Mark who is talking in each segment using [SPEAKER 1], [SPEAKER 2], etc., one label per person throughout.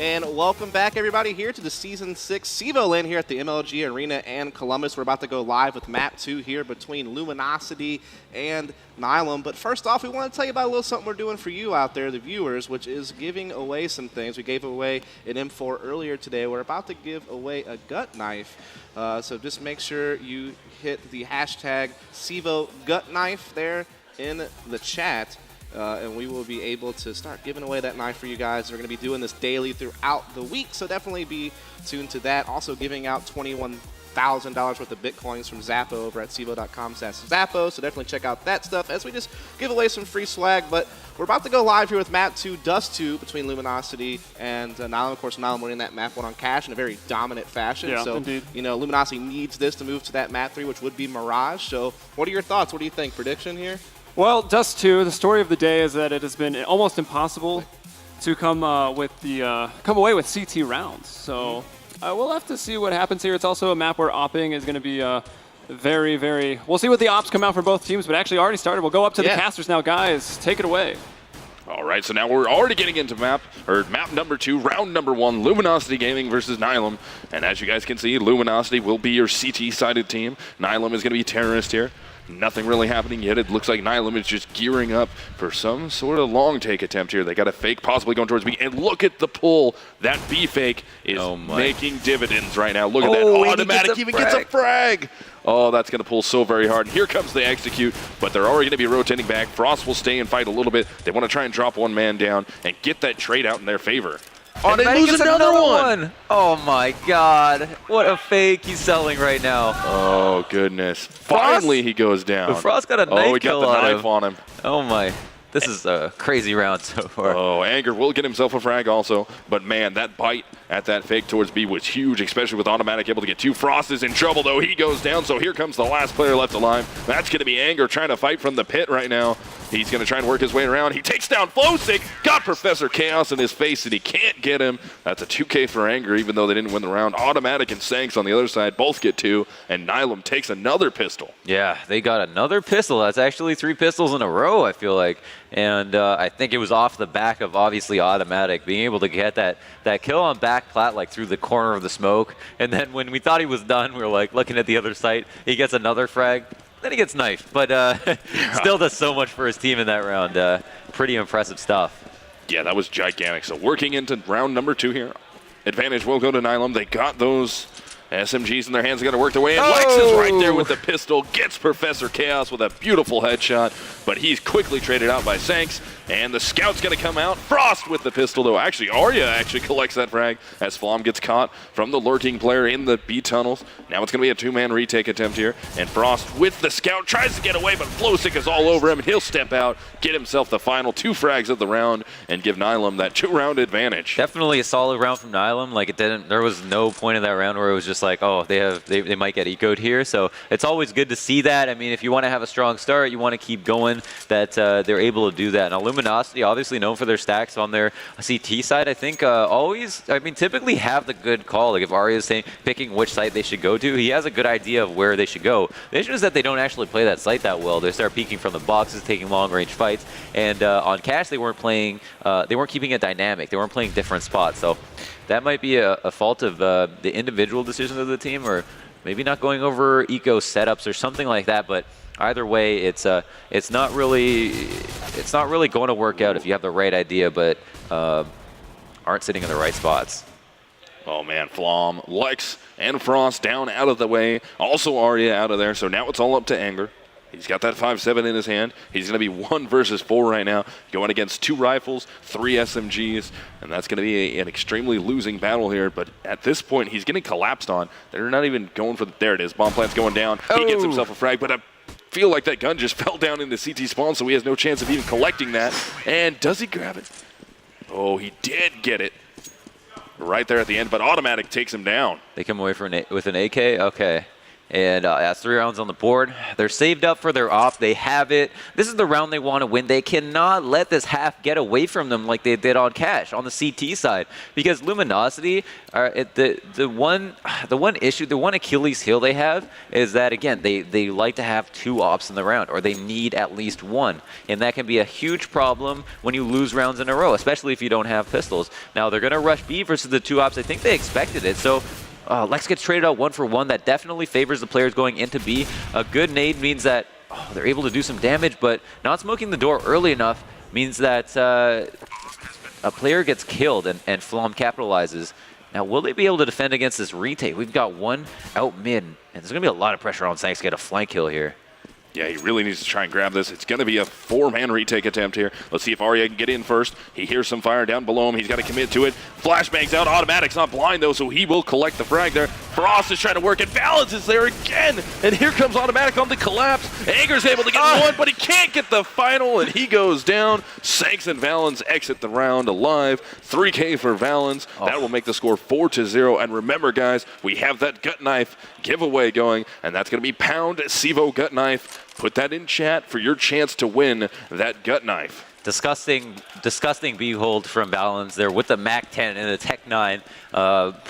[SPEAKER 1] And welcome back, everybody, here to the Season 6 CEVO LAN here at the MLG Arena and Columbus. We're about to go live with Map 2 here between Luminosity and Nihilum. But first off, we want to tell you about a little something we're doing for you out there, the viewers, which is giving away some things. We gave away an M4 earlier today. We're about to give away a gut knife. So just make sure you hit the hashtag CEVO gut knife there in the chat. And we will be able to start giving away that knife for you guys. We're going to be doing this daily throughout the week, so definitely be tuned to that. Also giving out $21,000 worth of Bitcoins from Zappo over at CEVO.com/Zappo, so definitely check out that stuff as we just give away some free swag. But we're about to go live here with Map 2, Dust 2, between Luminosity and Nihilum. Of course, Nihilum winning that Map 1 on cash in a very dominant fashion.
[SPEAKER 2] Yeah,
[SPEAKER 1] so,
[SPEAKER 2] indeed.
[SPEAKER 1] you know, Luminosity needs this to move to that Map 3, which would be Mirage. So what are your thoughts? What do you think? Prediction here?
[SPEAKER 2] Well, Dust 2, the story of the day is that it has been almost impossible to come away with CT rounds. So we'll have to see what happens here. It's also a map where opping is going to be very, very... We'll see what the ops come out for both teams, but actually already started. We'll go up to the casters now. Guys, take it away.
[SPEAKER 3] All right, so now we're already getting into map number 2, round number 1, Luminosity Gaming versus Nihilum. And as you guys can see, Luminosity will be your CT-sided team. Nihilum is going to be Terrorist here. Nothing really happening yet. It looks like Nihilum is just gearing up for some sort of long take attempt here. They got a fake possibly going towards B. And look at the pull. That B fake is making dividends right now. Look at that. Automatic even gets a frag. Oh, that's going to pull so very hard. And here comes the execute, but they're already going to be rotating back. Frost will stay and fight a little bit. They want to try and drop one man down and get that trade out in their favor.
[SPEAKER 4] Oh, they lose another one. Oh my God. What a fake he's selling right now.
[SPEAKER 3] Oh, goodness. Finally, he goes down.
[SPEAKER 4] Frost got a knife kill
[SPEAKER 3] on him. Oh, he got the knife on him.
[SPEAKER 4] Oh my. This is a crazy round so far.
[SPEAKER 3] Oh, Anger will get himself a frag also. But man, that bite at that fake towards B was huge, especially with Automatic able to get 2. Frost is in trouble though. He goes down, so here comes the last player left alive. That's going to be Anger trying to fight from the pit right now. He's going to try and work his way around. He takes down Flowstick, got Professor Chaos in his face, and he can't get him. That's a 2K for Anger, even though they didn't win the round. Automatic and Sanks on the other side both get 2, and Nihilum takes another pistol.
[SPEAKER 4] Yeah, they got another pistol. That's actually 3 pistols in a row, I feel like. And I think it was off the back of, obviously, Automatic, being able to get that kill on back plat, like, through the corner of the smoke. And then when we thought he was done, we were, like, looking at the other site. He gets another frag. Then he gets knifed, but still does so much for his team in that round. Pretty impressive stuff.
[SPEAKER 3] Yeah, that was gigantic. So working into round number 2 here. Advantage will go to Nihilum. They got those SMGs in their hands. They got to work their way in. Lex is right there with the pistol. Gets Professor Chaos with a beautiful headshot, but he's quickly traded out by Sanks. And the scout's going to come out. Frost with the pistol, though. Actually, Arya actually collects that frag as Flom gets caught from the lurking player in the B tunnels. Now it's going to be a 2-man retake attempt here. And Frost with the scout tries to get away, but Flowstick is all over him. And he'll step out, get himself the final 2 frags of the round, and give Nihilum that 2-round advantage.
[SPEAKER 4] Definitely a solid round from Nihilum. Like, there was no point in that round where it was just like, oh, they might get ecoed here. So it's always good to see that. I mean, if you want to have a strong start, you want to keep going, that they're able to do that. Now, Luminosity, obviously known for their stacks on their CT side, I think typically have the good call. Like if Arya is picking which site they should go to, he has a good idea of where they should go. The issue is that they don't actually play that site that well. They start peeking from the boxes, taking long-range fights, and on cash they weren't keeping it dynamic. They weren't playing different spots. So that might be a fault of the individual decisions of the team, or maybe not going over eco setups or something like that. But either way, it's not really going to work out if you have the right idea, but aren't sitting in the right spots.
[SPEAKER 3] Oh man, Flom, Lex, and Frost down out of the way. Also Arya out of there, so now it's all up to Anger. He's got that 5.7 in his hand. He's going to be 1 versus 4 right now, going against 2 rifles, 3 SMGs, and that's going to be an extremely losing battle here. But at this point, he's getting collapsed on. They're not even going for the... There it is. Bomb plant's going down. He gets himself a frag, but I feel like that gun just fell down in the CT spawn, so he has no chance of even collecting that. And does he grab it? Oh, he did get it right there at the end, but Automatic takes him down.
[SPEAKER 4] They come away with an AK? Okay. And that's 3 rounds on the board. They're saved up for their op. They have it. This is the round they want to win. They cannot let this half get away from them like they did on Cash on the CT side. Because Luminosity, the one issue, the one Achilles heel they have is that, again, they like to have 2 ops in the round, or they need at least 1. And that can be a huge problem when you lose rounds in a row, especially if you don't have pistols. Now, they're going to rush B versus the 2 ops. I think they expected it. So Lex gets traded out 1 for 1. That definitely favors the players going into B. A good nade means that they're able to do some damage, but not smoking the door early enough means that a player gets killed and Flom capitalizes. Now, will they be able to defend against this retake? We've got 1 out mid, and there's going to be a lot of pressure on Sanks to get a flank kill here.
[SPEAKER 3] Yeah, he really needs to try and grab this. It's going to be a 4-man retake attempt here. Let's see if Arya can get in first. He hears some fire down below him. He's got to commit to it. Flashbang's out. Automatic's not blind, though, so he will collect the frag there. Frost is trying to work it. Balance is there again. And here comes Automatic on the collapse. Anger's able to get 1, but he can't get the final, and he goes down. Sanks and Valens exit the round alive. 3K for Valens. That will make the score 4-0. And remember, guys, we have that gut knife giveaway going, and that's going to be pound CEVO gut knife. Put that in chat for your chance to win that gut knife.
[SPEAKER 4] Disgusting behold from Balance there with the MAC-10 and the Tech-9.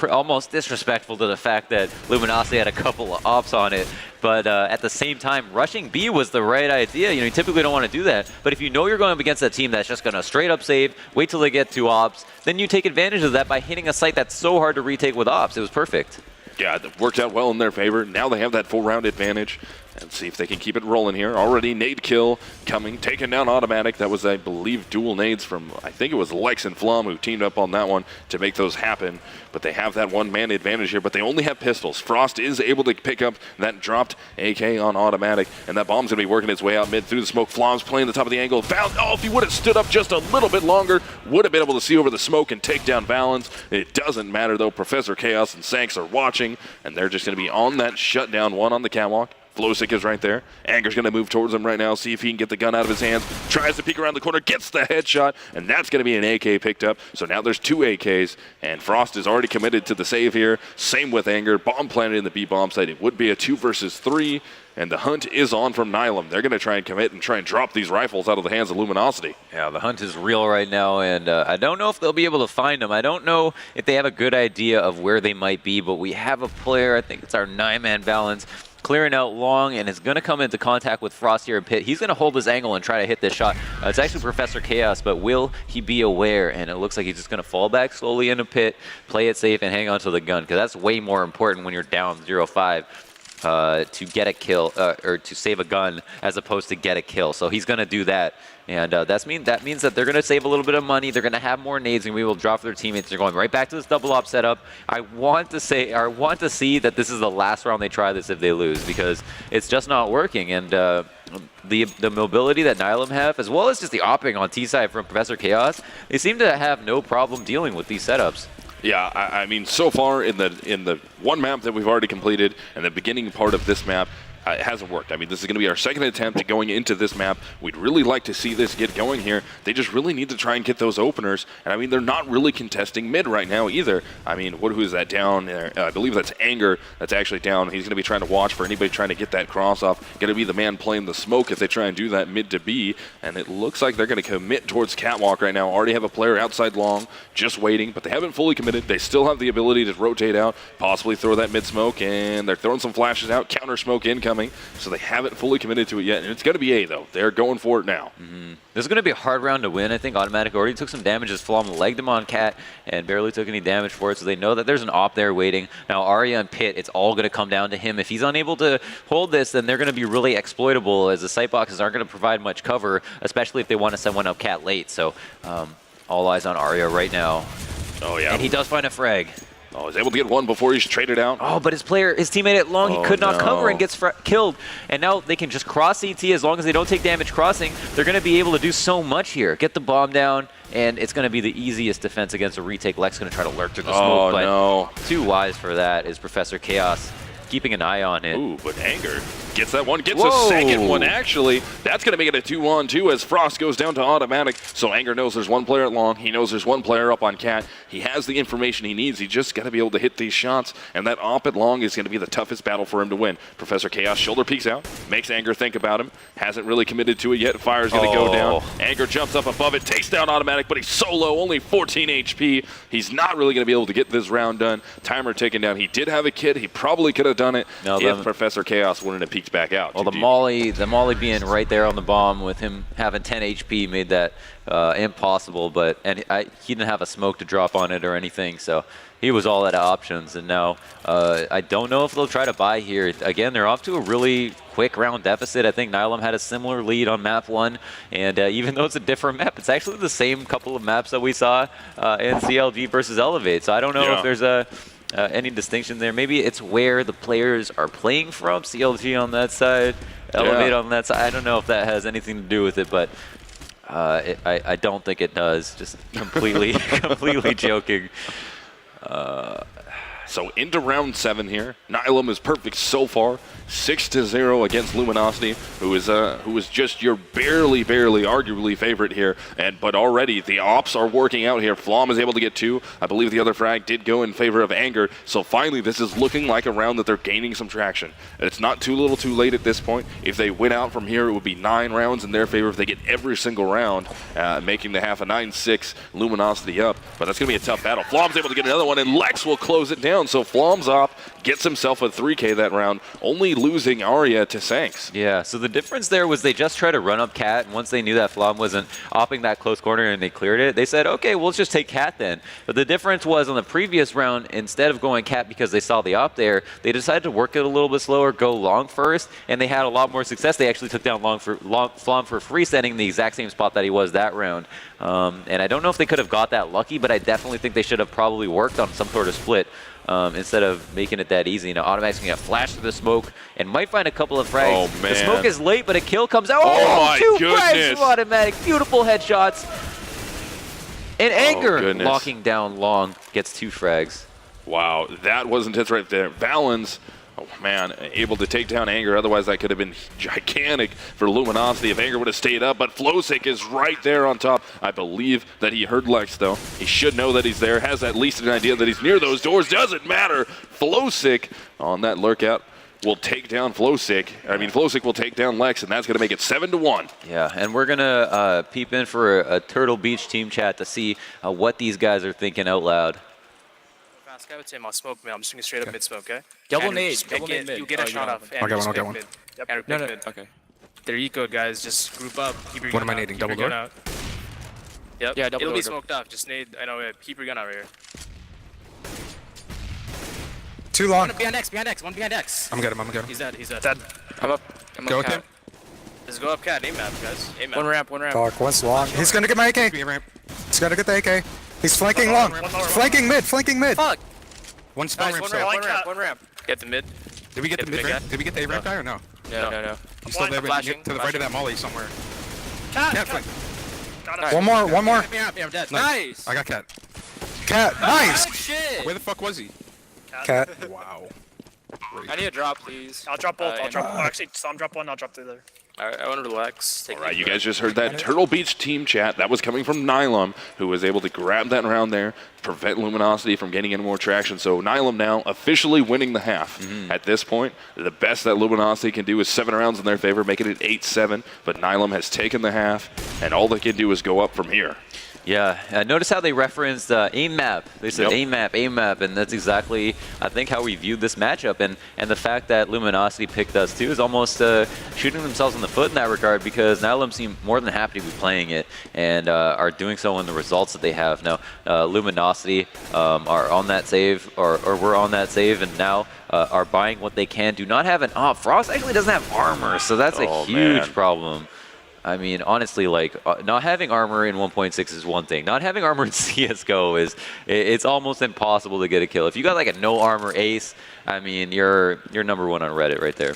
[SPEAKER 4] Almost disrespectful to the fact that Luminosity had a couple of ops on it. But at the same time, rushing B was the right idea. You know, you typically don't want to do that. But if you know you're going up against a team that's just going to straight up save, wait till they get 2 ops, then you take advantage of that by hitting a site that's so hard to retake with ops. It was perfect.
[SPEAKER 3] Yeah, it worked out well in their favor. Now they have that full round advantage. And see if they can keep it rolling here. Already nade kill coming, taking down Automatic. That was, I believe, dual nades from, I think it was Lex and Flom who teamed up on that one to make those happen. But they have that 1-man advantage here, but they only have pistols. Frost is able to pick up that dropped AK on Automatic, and that bomb's going to be working its way out mid through the smoke. Flom's playing the top of the angle. If he would have stood up just a little bit longer, would have been able to see over the smoke and take down Valens. It doesn't matter, though. Professor Chaos and Sanks are watching, and they're just going to be on that shutdown 1 on the catwalk. Flowsick is right there. Anger's going to move towards him right now, see if he can get the gun out of his hands. Tries to peek around the corner, gets the headshot, and that's going to be an AK picked up. So now there's 2 AKs, and Frost is already committed to the save here. Same with Anger. Bomb planted in the B bomb site. It would be a 2 versus 3, and the hunt is on from Nihilum. They're going to try and commit and try and drop these rifles out of the hands of Luminosity.
[SPEAKER 4] Yeah, the hunt is real right now, and I don't know if they'll be able to find them. I don't know if they have a good idea of where they might be, but we have a player, I think it's our 9-man Balance, clearing out long, and is going to come into contact with Frost here in pit. He's going to hold his angle and try to hit this shot. It's actually Professor Chaos, but will he be aware? And it looks like he's just going to fall back slowly into pit, play it safe, and hang on to the gun, because that's way more important when you're down 0-5. To get a kill, or to save a gun, as opposed to get a kill. So he's going to do that. And that means that they're going to save a little bit of money. They're going to have more nades, and we will draw for their teammates. They're going right back to this double op setup. I want to see that this is the last round they try this if they lose, because it's just not working. And the mobility that Nihilum have, as well as just the opping on T side from Professor Chaos, they seem to have no problem dealing with these setups.
[SPEAKER 3] Yeah, I mean, so far in the 1 map that we've already completed and the beginning part of this map, it hasn't worked. I mean, this is going to be our 2nd attempt at going into this map. We'd really like to see this get going here. They just really need to try and get those openers. And I mean, they're not really contesting mid right now either. I mean, who is that down there? I believe that's Anger that's actually down. He's going to be trying to watch for anybody trying to get that cross off. Going to be the man playing the smoke if they try and do that mid to B. And it looks like they're going to commit towards catwalk right now. Already have a player outside long, just waiting, but they haven't fully committed. They still have the ability to rotate out, possibly throw that mid smoke, and they're throwing some flashes out. Counter smoke incoming. So they haven't fully committed to it yet, and it's going to be A, though. They're going for it now.
[SPEAKER 4] This is going to be a hard round to win. I think Automatic already took some damage as Flom legged him on Cat and barely took any damage for it, so they know that there's an op there waiting. Now, Arya and Pit, it's all going to come down to him. If he's unable to hold this, then they're going to be really exploitable, as the sight boxes aren't going to provide much cover, especially if they want to send one up Cat late. So all eyes on Arya right now.
[SPEAKER 3] Oh, yeah.
[SPEAKER 4] And he does find a frag.
[SPEAKER 3] Oh, he's able to get one before he's traded out.
[SPEAKER 4] Oh, but his teammate at long, he could not cover and gets killed. And now they can just cross CT as long as they don't take damage crossing. They're going to be able to do so much here. Get the bomb down, and it's going to be the easiest defense against a retake. Lex going to try to lurk through the smoke, but
[SPEAKER 3] no.
[SPEAKER 4] too wise for that is Professor Chaos. keeping an eye on it.
[SPEAKER 3] Ooh, but Anger gets that one, gets
[SPEAKER 4] Whoa.
[SPEAKER 3] a second one, actually. That's going to make it a 2-on-2 as Frost goes down to automatic. So Anger knows there's one player at long. He knows there's one player up on Cat. He has the information he needs. He just got to be able to hit these shots, and that op at long is going to be the toughest battle for him to win. Professor Chaos shoulder peeks out, makes Anger think about him. Hasn't really committed to it yet. Fire's going to go down. Anger jumps up above it, takes down automatic, but he's solo, only 14 HP. He's not really going to be able to get this round done. Timer taken down. He did have a kid. He probably could have done it if Professor Chaos wouldn't have peeked back out.
[SPEAKER 4] Well, the Molly being right there on the bomb with him having 10 HP made that impossible, he didn't have a smoke to drop on it or anything, so he was all out of options. And now I don't know if they'll try to buy here. Again, they're off to a really quick round deficit. I think Nihilum had a similar lead on map 1, and even though it's a different map, it's actually the same couple of maps that we saw in CLG versus Elevate. So I don't know if there's any distinction there. Maybe it's where the players are playing from. CLG on that side, Elevate on that side. I don't know if that has anything to do with it, but I don't think it does. Just completely, completely joking.
[SPEAKER 3] So into round 7 here. Nihilum is perfect so far. 6-0 against Luminosity, who is just your barely, arguably favorite here. But already the ops are working out here. Flom is able to get 2. I believe the other frag did go in favor of Anger. So finally, this is looking like a round that they're gaining some traction. It's not too little too late at this point. If they win out from here, it would be 9 rounds in their favor if they get every single round, making the half a 9-6 Luminosity up. But that's going to be a tough battle. Flom's able to get another one, and Lex will close it down. So Flom's op gets himself a 3K that round, only losing Arya to Sanks.
[SPEAKER 4] Yeah, so the difference there was they just tried to run up Cat, and once they knew that Flom wasn't opping that close corner and they cleared it, they said, okay, we'll just take Cat then. But the difference was on the previous round, instead of going Cat because they saw the op there, they decided to work it a little bit slower, go long first, and they had a lot more success. They actually took down Flom for free, standing in the exact same spot that he was that round. And I don't know if they could have got that lucky, but I definitely think they should have probably worked on some sort of split. Instead of making it that easy. Now Automatic's going to flash through the smoke and might find a couple of frags.
[SPEAKER 3] Oh, man.
[SPEAKER 4] The smoke is late, but a kill comes out.
[SPEAKER 3] Oh,
[SPEAKER 4] two
[SPEAKER 3] my
[SPEAKER 4] frags
[SPEAKER 3] goodness.
[SPEAKER 4] from Automatic. Beautiful headshots. And Anger
[SPEAKER 3] goodness.
[SPEAKER 4] locking down long gets 2 frags.
[SPEAKER 3] Wow, that was intense right there. Valens, oh man, able to take down Anger. Otherwise, that could have been gigantic for Luminosity if Anger would have stayed up. But Flowsick is right there on top. I believe that he heard Lex, though. He should know that he's there. Has at least an idea that he's near those doors. Doesn't matter. Flowsick on that lurkout will take down Flowsick. I mean, Flowsick will take down Lex, and that's going to make it 7-1.
[SPEAKER 4] Yeah, and we're going to peep in for a Turtle Beach team chat to see what these guys are thinking out loud.
[SPEAKER 5] I would say my smoke mid. I'm just going straight up mid smoke, okay?
[SPEAKER 6] Double
[SPEAKER 5] And
[SPEAKER 6] nade,
[SPEAKER 5] just
[SPEAKER 6] double nade mid.
[SPEAKER 5] You get a shot off.
[SPEAKER 6] I'll get
[SPEAKER 5] one. Yep. And
[SPEAKER 6] No,
[SPEAKER 5] mid.
[SPEAKER 6] okay.
[SPEAKER 5] There you go, guys. Just group up. Keep your
[SPEAKER 6] What
[SPEAKER 5] gun
[SPEAKER 6] am I
[SPEAKER 5] out.
[SPEAKER 6] nading?
[SPEAKER 5] Keep
[SPEAKER 6] Double
[SPEAKER 5] your gun
[SPEAKER 6] door?
[SPEAKER 5] out. Yep.
[SPEAKER 6] Yeah, double
[SPEAKER 5] It'll
[SPEAKER 6] door,
[SPEAKER 5] be
[SPEAKER 6] double-
[SPEAKER 5] smoked off. Just nade. I know. Keep your gun out right here.
[SPEAKER 6] Too long.
[SPEAKER 5] One behind X. One behind X.
[SPEAKER 6] I'm good.
[SPEAKER 5] He's dead.
[SPEAKER 6] I'm up. Go with him.
[SPEAKER 5] Just go up cat. Aim map, guys. Aim map.
[SPEAKER 6] One ramp.
[SPEAKER 7] Dark, one's long. He's gonna get my AK. He's gonna get the AK. He's flanking long. Flanking mid.
[SPEAKER 5] Fuck.
[SPEAKER 6] One spell
[SPEAKER 5] Nice.
[SPEAKER 6] ramp.
[SPEAKER 5] One ramp. Get the mid.
[SPEAKER 6] Did we get the
[SPEAKER 5] Get the
[SPEAKER 6] mid
[SPEAKER 5] big
[SPEAKER 6] ramp?
[SPEAKER 5] guy.
[SPEAKER 6] Did we get the A ramp guy or no?
[SPEAKER 5] No.
[SPEAKER 6] He's still there, but
[SPEAKER 5] Flashing.
[SPEAKER 6] to the right of that molly somewhere. Cat flank.
[SPEAKER 7] One more.
[SPEAKER 5] Yeah, I'm dead.
[SPEAKER 6] Nice. I got cat.
[SPEAKER 7] Cat, nice.
[SPEAKER 5] Shit.
[SPEAKER 6] Where the fuck was he?
[SPEAKER 7] Cat.
[SPEAKER 6] Wow.
[SPEAKER 5] I need a drop, please.
[SPEAKER 8] I'll drop both.
[SPEAKER 5] I'll drop.
[SPEAKER 8] Actually, I'll drop one. I'll drop the other.
[SPEAKER 5] Alright, I want to relax.
[SPEAKER 3] All right, you guys just heard that Turtle Beach team chat. That was coming from Nihilum, who was able to grab that round there, prevent Luminosity from getting any more traction. So Nihilum now officially winning the half. At this point, the best that Luminosity can do is 7 rounds in their favor, making it 8-7. But Nihilum has taken the half, and all they can do is go up from here.
[SPEAKER 4] Yeah, notice how they referenced aim map. They said
[SPEAKER 3] Yep.
[SPEAKER 4] aim map, and that's exactly, I think, how we viewed this matchup. And the fact that Luminosity picked us, too, is almost shooting themselves in the foot in that regard, because Nihilum seem more than happy to be playing it and are doing so in the results that they have. Now, Luminosity are on that save, or we're on that save, and now are buying what they can. Do not have an op. Frost actually doesn't have armor, so that's a huge
[SPEAKER 3] man.
[SPEAKER 4] problem. I mean, honestly, like, not having armor in 1.6 is one thing. Not having armor in CSGO it's almost impossible to get a kill. If you got, like, a no armor ace, I mean, you're number one on Reddit right there.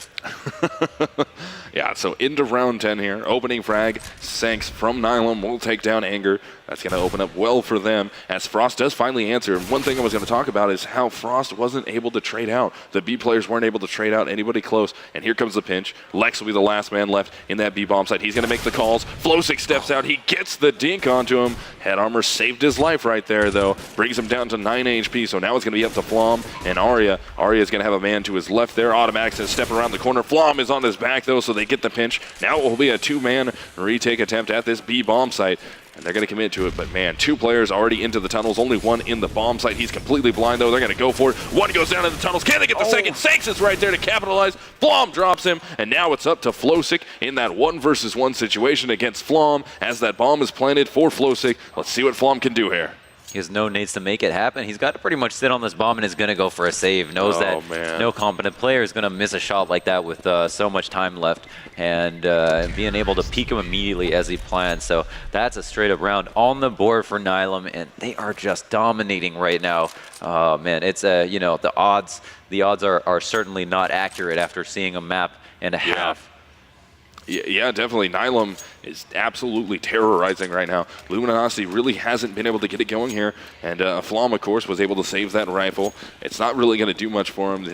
[SPEAKER 3] Yeah, so into round 10 here. Opening frag, Sanks from Nihilum will take down Anger. That's going to open up well for them as Frost does finally answer. And one thing I was going to talk about is how Frost wasn't able to trade out. The B players weren't able to trade out anybody close. And here comes the pinch. Lex will be the last man left in that B bomb site. He's going to make the calls. Flosik steps out. He gets the dink onto him. Head armor saved his life right there, though. Brings him down to 9 HP. So now it's going to be up to Flom and Arya. Arya is going to have a man to his left there. Automatic's going to step around the corner. Flom is on his back, though, so they get the pinch. Now it will be a 2-man retake attempt at this B bomb site. And they're going to commit to it, but man, 2 players already into the tunnels, only 1 in the bomb site. He's completely blind, though. They're going to go for it. 1 goes down in the tunnels. Can they get the second? Sanks is right there to capitalize. Flom drops him, and now it's up to Flosik in that 1-versus-1 situation against Flom as that bomb is planted for Flosik. Let's see what Flom can do here.
[SPEAKER 4] He has no nades to make it happen. He's got to pretty much sit on this bomb and is going to go for a save. Knows that no competent player is going to miss a shot like that with so much time left, and being able to peek him immediately as he plans. So that's a straight up round on the board for Nihilum, and they are just dominating right now. Man, it's you know, the odds are certainly not accurate after seeing a map and a half.
[SPEAKER 3] Yeah, definitely. Nihilum is absolutely terrorizing right now. Luminosity really hasn't been able to get it going here, and Flom, of course, was able to save that rifle. It's not really going to do much for him.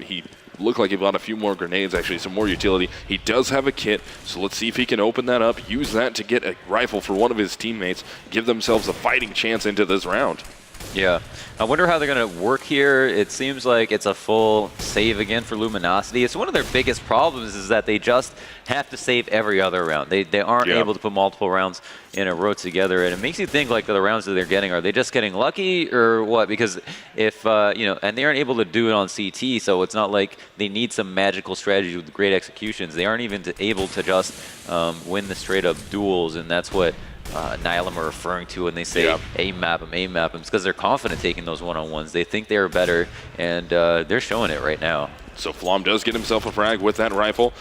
[SPEAKER 3] He looked like he bought a few more grenades, actually, some more utility. He does have a kit, so let's see if he can open that up, use that to get a rifle for one of his teammates, give themselves a fighting chance into this round.
[SPEAKER 4] Yeah. I wonder how they're going to work here. It seems like it's a full save again for Luminosity. It's one of their biggest problems is that they just have to save every other round. They aren't able to put multiple rounds in a row together, and it makes you think like the rounds that they're getting, are they just getting lucky or what? Because if, you know, and they aren't able to do it on CT, so it's not like they need some magical strategy with great executions. They aren't even able to just win the straight up duels, and that's what Nihilum are referring to when they say A-map them, A-map them. It's because they're confident taking those one-on-ones. They think they're better, and they're showing it right now.
[SPEAKER 3] So Flom does get himself a frag with that rifle.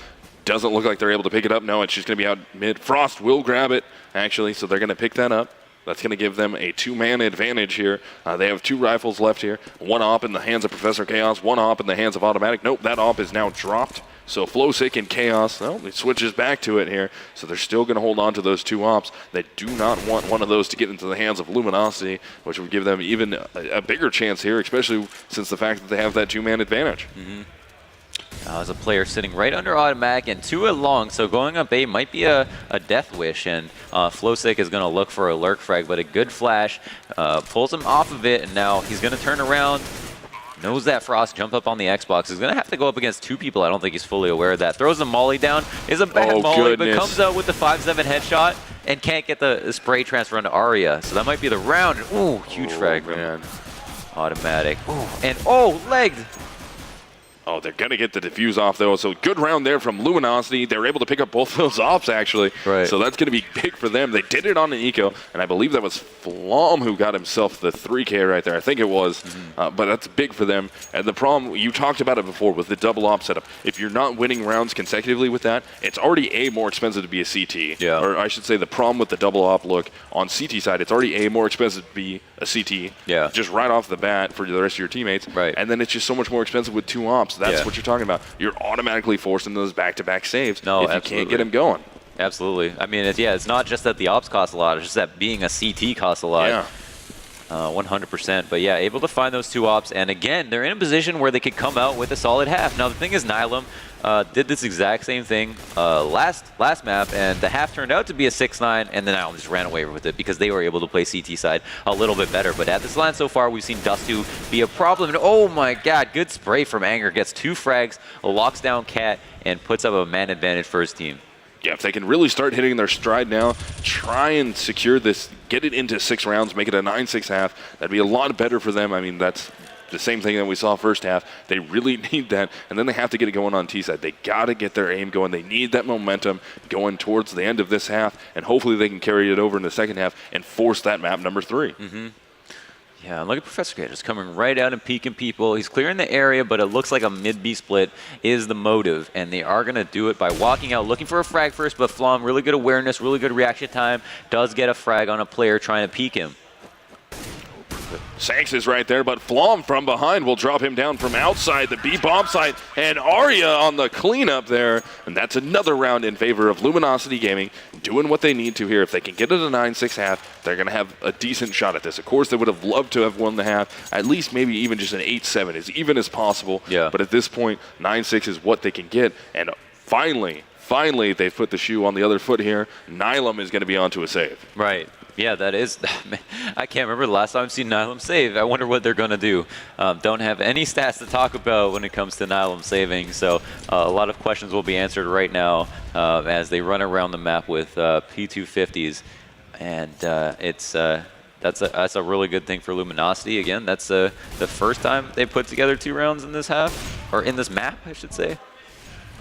[SPEAKER 3] Doesn't look like they're able to pick it up. No, it's just going to be out mid. Frost will grab it, actually, so they're going to pick that up. That's going to give them a 2-man advantage here. They have 2 rifles left here. 1 op in the hands of Professor Chaos, 1 op in the hands of Automatic. Nope, that op is now dropped. So Flosik and Chaos, well, he switches back to it here. So they're still going to hold on to those 2 ops. They do not want one of those to get into the hands of Luminosity, which would give them even a bigger chance here, especially since the fact that they have that 2-man advantage.
[SPEAKER 4] As a player sitting right under Automatic and 2 long, so going up A might be a death wish, and Flosik is going to look for a lurk frag, but a good flash pulls him off of it, and now he's going to turn around. Knows that Frost jumped up on the Xbox. He's going to have to go up against 2 people. I don't think he's fully aware of that. Throws a molly down. Is a bad molly, but comes out with the 5-7 headshot and can't get the spray transfer onto Arya. So that might be the round. Ooh, huge frag from Automatic. Ooh. And, legged.
[SPEAKER 3] Oh, they're going to get the defuse off, though. So good round there from Luminosity. They were able to pick up both those ops, actually.
[SPEAKER 4] Right.
[SPEAKER 3] So that's going to be big for them. They did it on an eco, and I believe that was Flom who got himself the 3K right there. I think it was. But that's big for them. And the problem, you talked about it before with the double op setup. If you're not winning rounds consecutively with that, it's already more expensive to be a CT.
[SPEAKER 4] Yeah.
[SPEAKER 3] Or I should say the problem with the double op look on CT side, it's already more expensive to be a CT.
[SPEAKER 4] Yeah.
[SPEAKER 3] Just right off the bat for the rest of your teammates.
[SPEAKER 4] Right.
[SPEAKER 3] And then it's just so much more expensive with 2 ops. That's what you're talking about. You're automatically forced into those back-to-back saves if you can't get them going.
[SPEAKER 4] Absolutely. I mean, it's not just that the ops cost a lot. It's just that being a CT costs a lot.
[SPEAKER 3] Yeah.
[SPEAKER 4] 100%. But yeah, able to find those 2 ops. And again, they're in a position where they could come out with a solid half. Now, the thing is, Nihilum did this exact same thing last map, and the half turned out to be a 6-9, and then Nihilum just ran away with it because they were able to play CT side a little bit better. But at this line so far, we've seen Dust2 be a problem. And oh my god, good spray from Anger. Gets 2 frags, locks down Cat, and puts up a man advantage for his team.
[SPEAKER 3] Yeah, if they can really start hitting their stride now, try and secure this, get it into 6 rounds, make it a 9-6 half, that'd be a lot better for them. I mean, that's the same thing that we saw first half. They really need that, and then they have to get it going on T side. They got to get their aim going. They need that momentum going towards the end of this half, and hopefully they can carry it over in the second half and force that map number 3.
[SPEAKER 4] Yeah, look at Professor K just coming right out and peeking people. He's clearing the area, but it looks like a mid-B split is the motive, and they are going to do it by walking out, looking for a frag first, but Flom, really good awareness, really good reaction time, does get a frag on a player trying to peek him.
[SPEAKER 3] Sanks is right there, but Flom from behind will drop him down from outside the B bomb site, and Arya on the cleanup there, and that's another round in favor of Luminosity Gaming, doing what they need to here. If they can get it a 9-6 half, they're going to have a decent shot at this. Of course, they would have loved to have won the half, at least maybe even just an 8-7, as even as possible.
[SPEAKER 4] Yeah.
[SPEAKER 3] But at this point, 9-6 is what they can get, and finally, they've put the shoe on the other foot here. Nihilum is going to be onto a save.
[SPEAKER 4] Right. Yeah, that is. I can't remember the last time I've seen Nihilum save. I wonder what they're going to do. Don't have any stats to talk about when it comes to Nihilum saving, so a lot of questions will be answered right now as they run around the map with P250s, and that's a really good thing for Luminosity. Again, that's the first time they put together 2 rounds in this half, or in this map, I should say.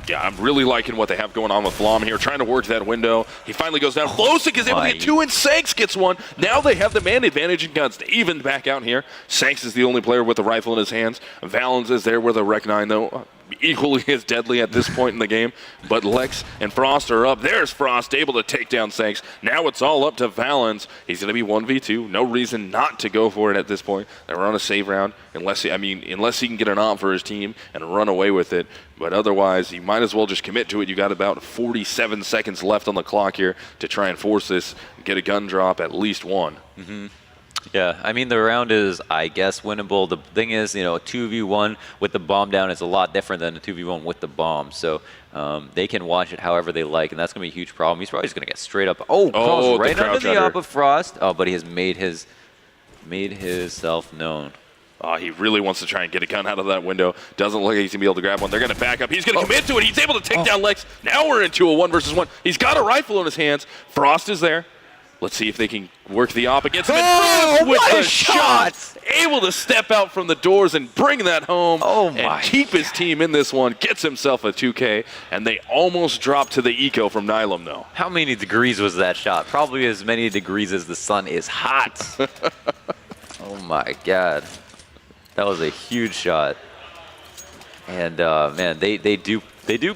[SPEAKER 3] Yeah, I'm really liking what they have going on with Flom here, trying to work that window. He finally goes down. Flosic is able to get 2, and Sanks gets 1. Now they have the man advantage and guns to even back out here. Sanks is the only player with the rifle in his hands. Valens is there with a Rec 9, though. Equally as deadly at this point in the game, but Lex and Frost are up. There's Frost able to take down Sanks. Now it's all up to Valens. He's going to be 1v2. No reason not to go for it at this point. They're on a save round, unless he can get an op for his team and run away with it. But otherwise, you might as well just commit to it. You got about 47 seconds left on the clock here to try and force this, get a gun drop, at least one.
[SPEAKER 4] Mm-hmm. Yeah, I mean, the round is, I guess, winnable. The thing is, a 2v1 with the bomb down is a lot different than a 2v1 with the bomb. So they can watch it however they like, and that's going to be a huge problem. He's probably just going to get straight up. Calls right under the op of Frost. Oh, but he has made himself known.
[SPEAKER 3] He really wants to try and get a gun out of that window. Doesn't look like he's going to be able to grab one. They're going to back up. He's going to commit to it. He's able to take down Lex. Now we're into a 1-versus-1. He's got a rifle in his hands. Frost is there. Let's see if they can work the op against him.
[SPEAKER 4] What a shot!
[SPEAKER 3] Able to step out from the doors and bring that home.
[SPEAKER 4] And
[SPEAKER 3] keep his team in this one. Gets himself a 2K, and they almost drop to the eco from Nihilum, though.
[SPEAKER 4] How many degrees was that shot? Probably as many degrees as the sun is hot. Oh my God. That was a huge shot. And man, they do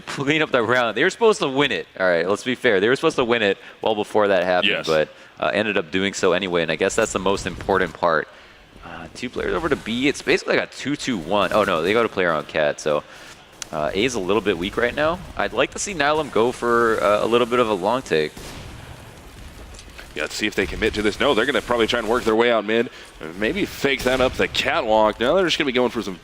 [SPEAKER 4] clean up that round. They were supposed to win it. All right, let's be fair. They were supposed to win it well before that happened, but ended up doing so anyway, and I guess that's the most important part. 2 players over to B. It's basically like a 2-2-1. Oh, no, they got a player on Cat, so A is a little bit weak right now. I'd like to see Nihilum go for a little bit of a long take.
[SPEAKER 3] Yeah, let's see if they commit to this. No, they're going to probably try and work their way out mid. Maybe fake that up the catwalk. Now they're just going to be going for some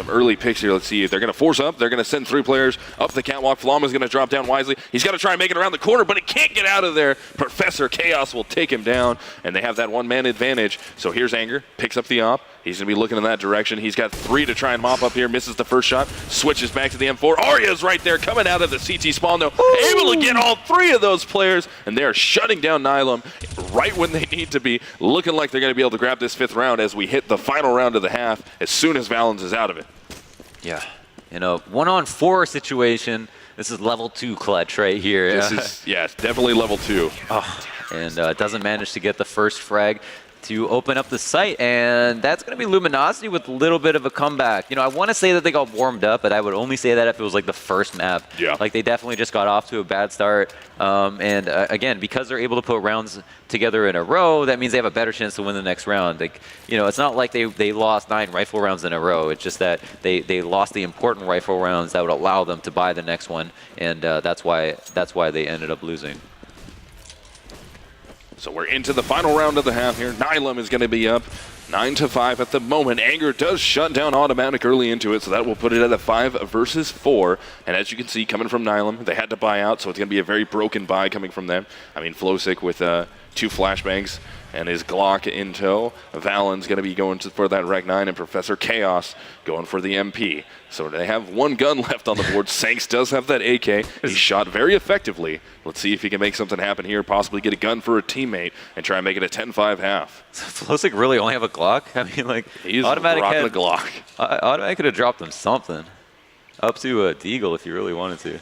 [SPEAKER 3] early picks here. Let's see if they're going to force up. They're going to send 3 players up the catwalk. Flom is going to drop down wisely. He's got to try and make it around the corner, but he can't get out of there. Professor Chaos will take him down, and they have that 1-man advantage. So here's Anger, picks up the op. He's going to be looking in that direction. He's got 3 to try and mop up here. Misses the first shot. Switches back to the M4. Arya's right there coming out of the CT spawn, though. Able to get all 3 of those players, and they are shutting down Nihilum right when they need to be. Looking like they're going to be able to grab this 5th round as we hit the final round of the half as soon as Valens is out of it.
[SPEAKER 4] Yeah, 1-on-4 situation. This is level 2 clutch right here.
[SPEAKER 3] This is, it's definitely level 2.
[SPEAKER 4] And doesn't manage to get the first frag to open up the site, and that's going to be Luminosity with a little bit of a comeback. I want to say that they got warmed up, but I would only say that if it was like the first map.
[SPEAKER 3] Yeah.
[SPEAKER 4] Like they definitely just got off to a bad start. And again, because they're able to put rounds together in a row, that means they have a better chance to win the next round. Like, it's not like they lost 9 rifle rounds in a row. It's just that they lost the important rifle rounds that would allow them to buy the next one, and that's why they ended up losing.
[SPEAKER 3] So we're into the final round of the half here. Nihilum is going to be up 9-5 at the moment. Anger does shut down Automatic early into it, so that will put it at a 5-versus-4. And as you can see, coming from Nihilum, they had to buy out, so it's going to be a very broken buy coming from them. I mean, Flosic with 2 flashbangs and his Glock in tow. Valen's going to be going for that Rec 9, and Professor Chaos going for the MP. So they have 1 gun left on the board. Sanks does have that AK. He shot very effectively. Let's see if he can make something happen here, possibly get a gun for a teammate and try and make it a 10-5 half.
[SPEAKER 4] Flosic really only have a Glock? I mean, like,
[SPEAKER 3] he's
[SPEAKER 4] Automatic
[SPEAKER 3] rocking
[SPEAKER 4] had
[SPEAKER 3] a Glock.
[SPEAKER 4] Automatic could have dropped him something. Up to a Deagle if you really wanted to.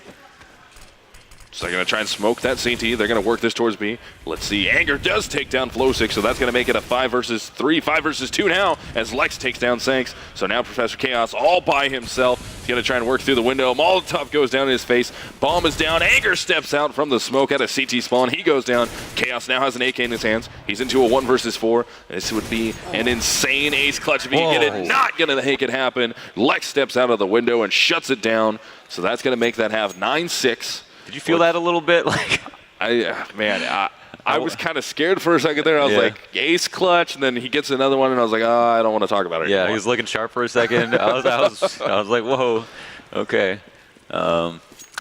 [SPEAKER 3] So they're going to try and smoke that CT. They're going to work this towards B. Let's see. Anger does take down Flow6, so that's going to make it a 5 versus 3, 5 versus 2 now, as Lex takes down Sanks. So now Professor Chaos all by himself. He's going to try and work through the window. Molotov goes down in his face. Bomb is down. Anger steps out from the smoke at a CT spawn. He goes down. Chaos now has an AK in his hands. He's into a 1 versus 4. This would be an insane ace clutch if he can get it. Not going to make it happen. Lex steps out of the window and shuts it down. So that's going to make that half 9-6.
[SPEAKER 4] Did you feel that a little bit? Like,
[SPEAKER 3] I was kind of scared for a second there. I was like, ace clutch, and then he gets another one, and I was like, oh, I don't want to talk about it anymore.
[SPEAKER 4] He was looking sharp for a second. I was like, whoa, okay.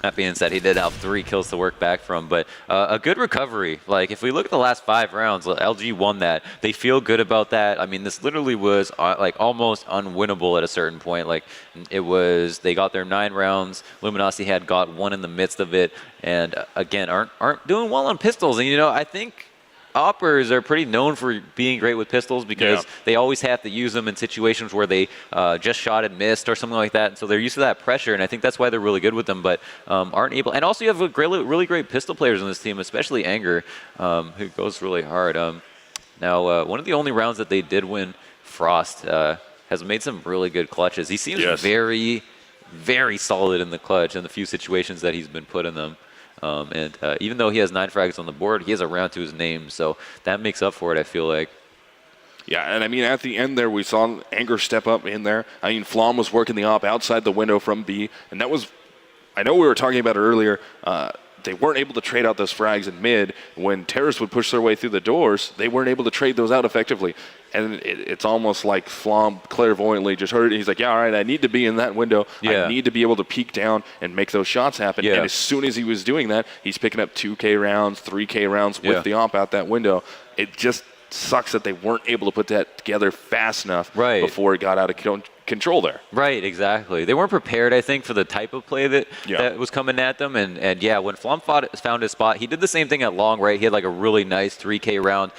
[SPEAKER 4] That being said, he did have 3 kills to work back from, but a good recovery. Like, if we look at the last 5 rounds, LG won that. They feel good about that. I mean, this literally was like almost unwinnable at a certain point. Like, it was, they got their 9 rounds. Luminosity had got 1 in the midst of it, and again, aren't doing well on pistols. And I think Oppers are pretty known for being great with pistols because they always have to use them in situations where they just shot and missed or something like that. And so they're used to that pressure, and I think that's why they're really good with them, but aren't able. And also you have really great pistol players on this team, especially Anger, who goes really hard. Now, one of the only rounds that they did win, Frost, has made some really good clutches. He seems very, very solid in the clutch in the few situations that he's been put in them. And even though he has 9 frags on the board, he has a round to his name, so that makes up for it, I feel like.
[SPEAKER 3] Yeah, and I mean, at the end there, we saw Anger step up in there. I mean, Flom was working the op outside the window from B, and that was, I know we were talking about it earlier, they weren't able to trade out those frags in mid. When terrorists would push their way through the doors, they weren't able to trade those out effectively. And it's almost like Flom clairvoyantly just heard it. He's like, yeah, all right, I need to be in that window. I need to be able to peek down and make those shots happen. And as soon as he was doing that, he's picking up 2K rounds, 3K rounds with the op out that window. It just sucks that they weren't able to put that together fast enough before it got out of control there.
[SPEAKER 4] Right, exactly. They weren't prepared, I think, for the type of play that was coming at them. And yeah, when Flom found his spot, he did the same thing at long, right? He had like a really nice 3K round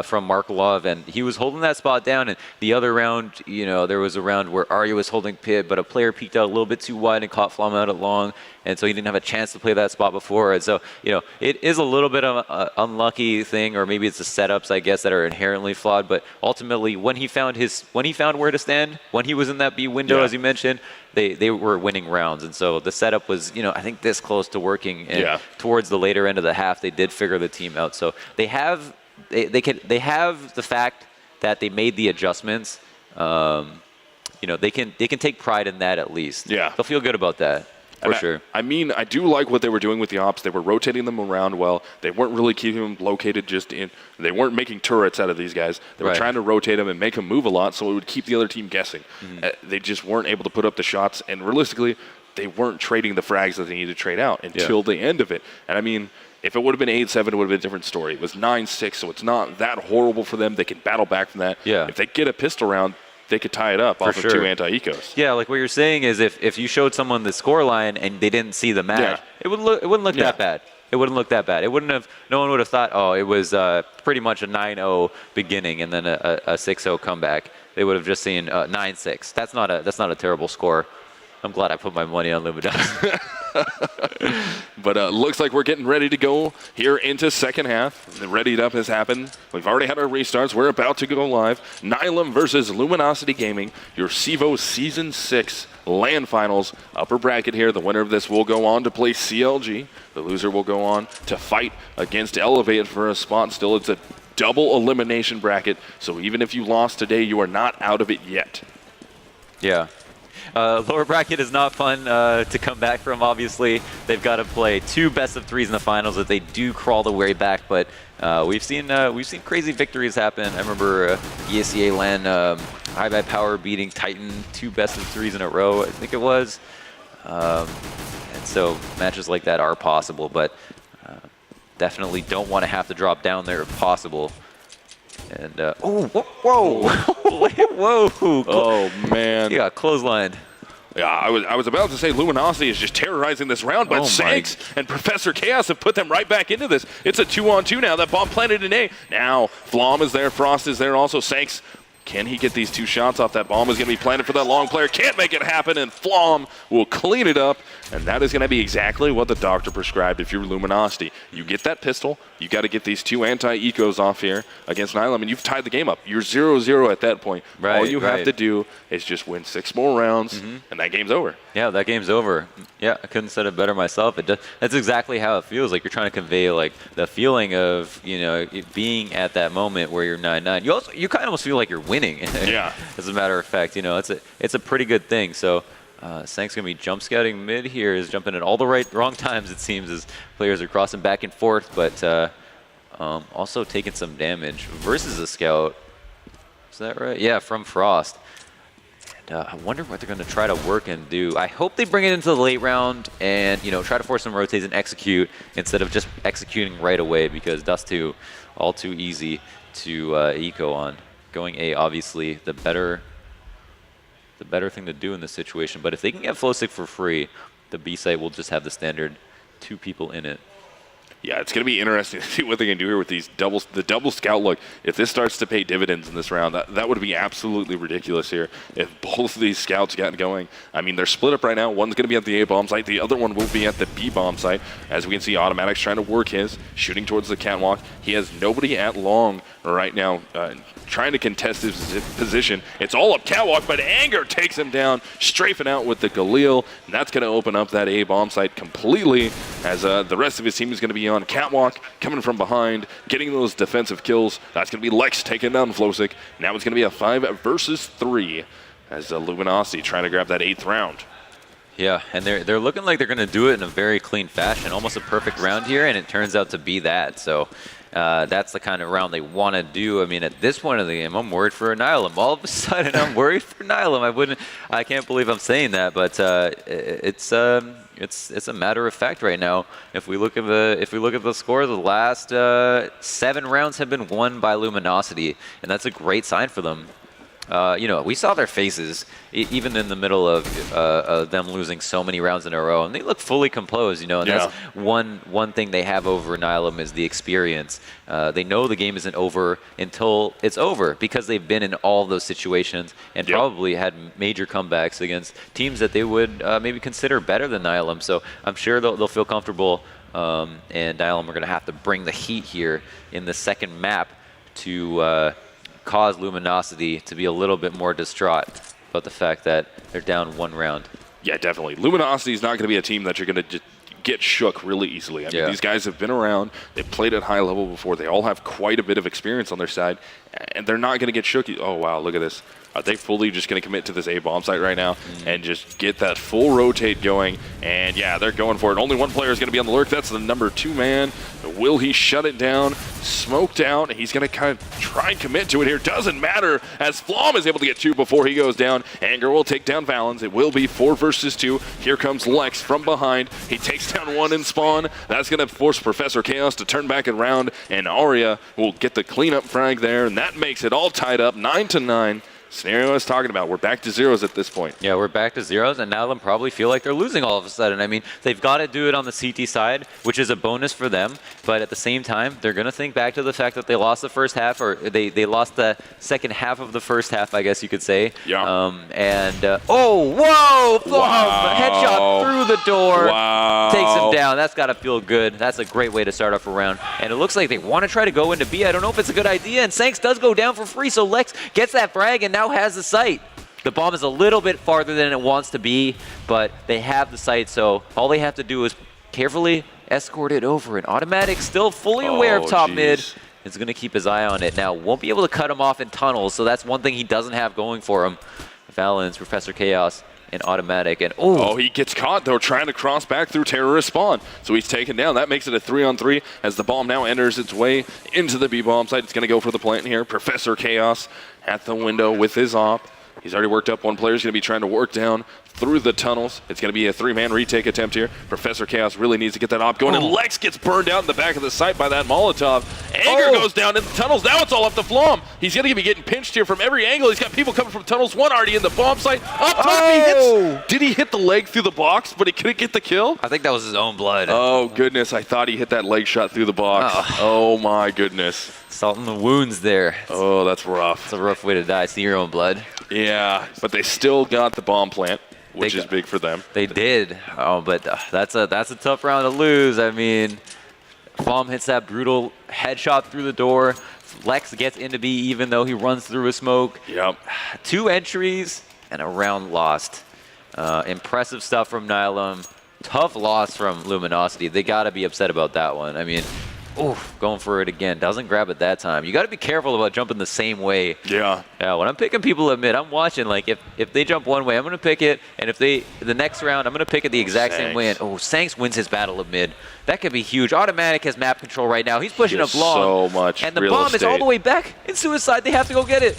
[SPEAKER 4] from Markelov, and he was holding that spot down. And the other round, there was a round where Arya was holding pit, but a player peeked out a little bit too wide and caught Flom out at long. And so he didn't have a chance to play that spot before. And so, it is a little bit of an unlucky thing, or maybe it's the setups, I guess, that are inherently flawed. But ultimately, when he found where to stand, when he was in that B window, as you mentioned, they were winning rounds. And so the setup was, I think this close to working. And towards the later end of the half, they did figure the team out. So they have the fact that they made the adjustments. They can take pride in that at least. Yeah, they'll feel good about that. For sure. I
[SPEAKER 3] mean, I do like what they were doing with the ops. They were rotating them around well. They weren't really keeping them located just in. They weren't making turrets out of these guys. They were trying to rotate them and make them move a lot so it would keep the other team guessing. They just weren't able to put up the shots. And realistically, they weren't trading the frags that they needed to trade out until the end of it. And I mean, if it would have been 8-7, it would have been a different story. It was 9-6, so it's not that horrible for them. They can battle back from that. If they get a pistol round, they could tie it up off of 2 anti-ecos.
[SPEAKER 4] Yeah, like what you're saying is if you showed someone the score line and they didn't see the match, it wouldn't look that bad. It wouldn't look that bad. No one would have thought, oh, it was pretty much a 9-0 beginning and then a 6-0 comeback. They would have just seen 9-6. That's not a terrible score. I'm glad I put my money on Luminosity.
[SPEAKER 3] But looks like we're getting ready to go here into second half. The readied up has happened. We've already had our restarts. We're about to go live. Nihilum versus Luminosity Gaming, your CEVO Season 6 LAN Finals. Upper bracket here. The winner of this will go on to play CLG. The loser will go on to fight against Elevate for a spot. Still, it's a double elimination bracket. So even if you lost today, you are not out of it yet.
[SPEAKER 4] Yeah. Lower bracket is not fun to come back from, obviously. They've got to play 2 best-of-3s in the finals that they do crawl the way back, but we've seen crazy victories happen. I remember ESEA LAN High by Power beating Titan 2 best-of-3s in a row, I think it was. And so matches like that are possible, but definitely don't want to have to drop down there if possible. And whoa! Oh
[SPEAKER 3] man!
[SPEAKER 4] He got clotheslined.
[SPEAKER 3] Yeah, I was about to say Luminosity is just terrorizing this round, but Sanks and Professor Chaos have put them right back into this. It's a 2-on-2 now. That bomb planted in A. Now Flom is there, Frost is there, also Sanks Can he get these 2 shots off? That bomb is going to be planted for that long player. Can't make it happen, and Flom will clean it up. And that is going to be exactly what the doctor prescribed if you're Luminosity. You get that pistol. You got to get these 2 anti-ecos off here against Nihilum, and you've tied the game up. You're 0-0 at that point. All you have to do is just win 6 more rounds, and that game's over.
[SPEAKER 4] Yeah, that game's over. Yeah, I couldn't have said it better myself. That's exactly how it feels. Like you're trying to convey like the feeling of being at that moment where you're 9-9. You kind of almost feel like you're winning.
[SPEAKER 3] Yeah.
[SPEAKER 4] As a matter of fact, it's a pretty good thing. So. Sank's going to be jump scouting mid here, is jumping at all the wrong times, it seems, as players are crossing back and forth, but also taking some damage versus a scout. Is that right? Yeah, from Frost. And I wonder what they're going to try to work and do. I hope they bring it into the late round and, try to force some rotates and execute instead of just executing right away, because Dust 2, all too easy to eco on. Going A, obviously, the better thing to do in this situation. But if they can get Flowstick for free, the B site will just have the standard 2 people in it.
[SPEAKER 3] Yeah, it's going to be interesting to see what they can do here with these the double scout look. If this starts to pay dividends in this round, that would be absolutely ridiculous here if both of these scouts got going. I mean, they're split up right now. One's going to be at the A bomb site. The other one will be at the B bomb site. As we can see, Automatic's trying to work his, shooting towards the catwalk. He has nobody at long right now trying to contest his position. It's all up catwalk, but Anger takes him down, strafing out with the Galil, and that's going to open up that A bomb site completely, as the rest of his team is going to be on catwalk, coming from behind, getting those defensive kills. That's going to be Lex taking down Flowstick. Now it's going to be a 5 versus 3 as Luminosity trying to grab that 8th round.
[SPEAKER 4] Yeah, and they're looking like they're going to do it in a very clean fashion, almost a perfect round here, and it turns out to be that. So that's the kind of round they want to do. I mean, at this point of the game, I'm worried for Nihilum. All of a sudden, I'm worried for Nihilum. I can't believe I'm saying that, but it's a matter of fact right now. If we look at the score, the last 7 rounds have been won by Luminosity, and that's a great sign for them. We saw their faces even in the middle of them losing so many rounds in a row, and they look fully composed. And that's one thing they have over Nihilum is the experience. They know the game isn't over until it's over, because they've been in all those situations and probably had major comebacks against teams that they would maybe consider better than Nihilum. So I'm sure they'll feel comfortable, and Nihilum are going to have to bring the heat here in the second map to cause Luminosity to be a little bit more distraught about the fact that they're down 1 round.
[SPEAKER 3] Yeah, definitely. Luminosity is not going to be a team that you're going to get shook really easily. I mean, these guys have been around. They've played at high level before. They all have quite a bit of experience on their side, and they're not going to get shook. Oh, wow, look at this. Are they fully just going to commit to this A bomb site right now and just get that full rotate going? And yeah, they're going for it. Only one player is going to be on the lurk. That's the number 2 man. Will he shut it down? Smoked out. He's going to kind of try and commit to it here. Doesn't matter, as Flom is able to get 2 before he goes down. Anger will take down Valens. It will be 4 versus 2. Here comes Lex from behind. He takes down 1 in spawn. That's going to force Professor Chaos to turn back around, and Arya will get the cleanup frag there, and that makes it all tied up 9-9. Scenario I was talking about. We're back to 0s at this point.
[SPEAKER 4] Yeah, we're back to 0s, and now they'll probably feel like they're losing all of a sudden. I mean, they've got to do it on the CT side, which is a bonus for them, but at the same time, they're going to think back to the fact that they lost the first half, or they lost the second half of the first half, I guess you could say.
[SPEAKER 3] Yeah.
[SPEAKER 4] Oh, whoa! Wow. Headshot through the door.
[SPEAKER 3] Wow.
[SPEAKER 4] Takes him down. That's got to feel good. That's a great way to start off a round. And it looks like they want to try to go into B. I don't know if it's a good idea, and Sanks does go down for free, so Lex gets that frag and now has the site. The bomb is a little bit farther than it wants to be, but they have the site, so all they have to do is carefully escort it over. And Automatic, still fully aware of top mid, is going to keep his eye on it. Now, won't be able to cut him off in tunnels, so that's one thing he doesn't have going for him. Valens, Professor Chaos, and Automatic, and
[SPEAKER 3] he gets caught though trying to cross back through terrorist spawn, so he's taken down. That makes it a 3-on-3 as the bomb now enters its way into the B bomb site. It's going to go for the plant here. Professor Chaos at the window with his op. He's already worked up. One player's going to be trying to work down through the tunnels. It's going to be a 3-man retake attempt here. Professor Chaos really needs to get that op going, and Lex gets burned out in the back of the site by that Molotov. Anger goes down in the tunnels. Now it's all up to Flom. He's going to be getting pinched here from every angle. He's got people coming from tunnels. 1 already in the bomb site. Up top, he hits. Did he hit the leg through the box, but he couldn't get the kill?
[SPEAKER 4] I think that was his own blood.
[SPEAKER 3] Oh, goodness. I thought he hit that leg shot through the box. Oh my goodness.
[SPEAKER 4] Salt in the wounds there.
[SPEAKER 3] Oh, that's rough.
[SPEAKER 4] It's a rough way to die. See your own blood.
[SPEAKER 3] Yeah, but they still got the bomb plant, which is big for them.
[SPEAKER 4] They did. Oh, but that's a tough round to lose. I mean, Flom hits that brutal headshot through the door. Lex gets into B even though he runs through a smoke.
[SPEAKER 3] Yep.
[SPEAKER 4] 2 entries and a round lost. Impressive stuff from Nihilum. Tough loss from Luminosity. They got to be upset about that one. I mean, oof, going for it again. Doesn't grab it that time. You got to be careful about jumping the same way.
[SPEAKER 3] Yeah.
[SPEAKER 4] Yeah, when I'm picking people at mid, I'm watching, like, if they jump one way, I'm going to pick it. And if the next round, I'm going to pick it the exact same way. And, Sanks wins his battle at mid. That could be huge. Automatic has map control right now. He's pushing up long.
[SPEAKER 3] So much
[SPEAKER 4] and the
[SPEAKER 3] real
[SPEAKER 4] bomb
[SPEAKER 3] estate.
[SPEAKER 4] is all the way back in Suicide. They have to go get it.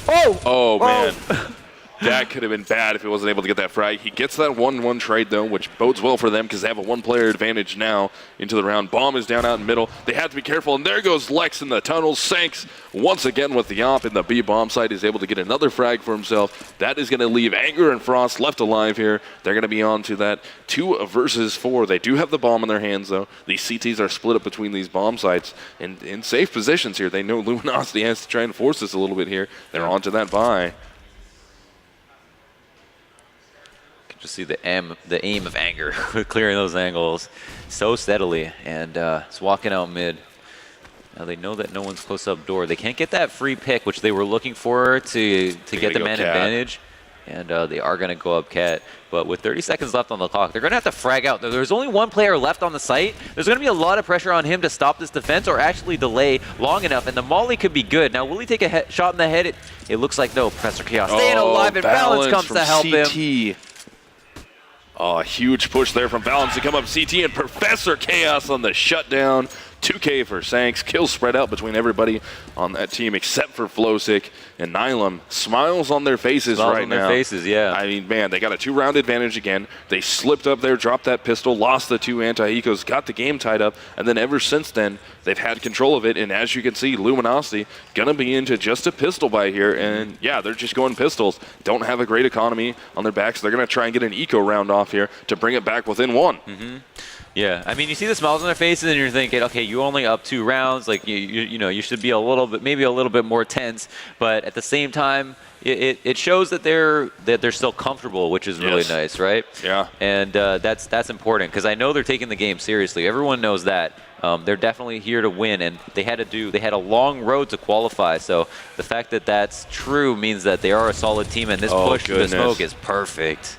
[SPEAKER 3] Oh, man. That could have been bad if he wasn't able to get that frag. He gets that 1-1 trade, though, which bodes well for them because they have a 1-player advantage now into the round. Bomb is down out in middle. They have to be careful, and there goes Lex in the tunnels. Sanks once again with the op in the B bomb site is able to get another frag for himself. That is going to leave Anger and Frost left alive here. They're going to be on to that 2 versus 4. They do have the bomb in their hands, though. These CTs are split up between these bomb sites and in safe positions here. They know Luminosity has to try and force this a little bit here. They're on to that buy.
[SPEAKER 4] Just see the aim of Anger clearing those angles so steadily, and it's walking out mid. Now they know that no one's close up door. They can't get that free pick, which they were looking for to get the man advantage, and they are going to go up cat. But with 30 seconds left on the clock, they're going to have to frag out. There's only 1 player left on the site. There's going to be a lot of pressure on him to stop this defense or actually delay long enough, and the molly could be good. Now, will he take a shot in the head? It looks like no. Professor Chaos staying alive, and Balance comes to help him.
[SPEAKER 3] Oh, a huge push there from Balance to come up CT, and Professor Chaos on the shutdown. 2K for Sanks. Kills spread out between everybody on that team except for Flowsick and Nihilum. Smiles on their faces right now.
[SPEAKER 4] Yeah.
[SPEAKER 3] I mean, man, they got a 2-round advantage again. They slipped up there, dropped that pistol, lost the 2 anti-ecos, got the game tied up, and then ever since then, they've had control of it. And as you can see, Luminosity gonna be into just a pistol buy here. And yeah, they're just going pistols. Don't have a great economy on their backs. They're gonna try and get an eco round off here to bring it back within 1.
[SPEAKER 4] Yeah, I mean, you see the smiles on their faces, and you're thinking, okay, you only up 2 rounds, like you know, you should be maybe a little bit more tense. But at the same time, it shows that they're still comfortable, which is really nice, right?
[SPEAKER 3] Yeah.
[SPEAKER 4] And that's important because I know they're taking the game seriously. Everyone knows that. They're definitely here to win, and they had a long road to qualify. So the fact that that's true means that they are a solid team, and this push to the smoke is perfect.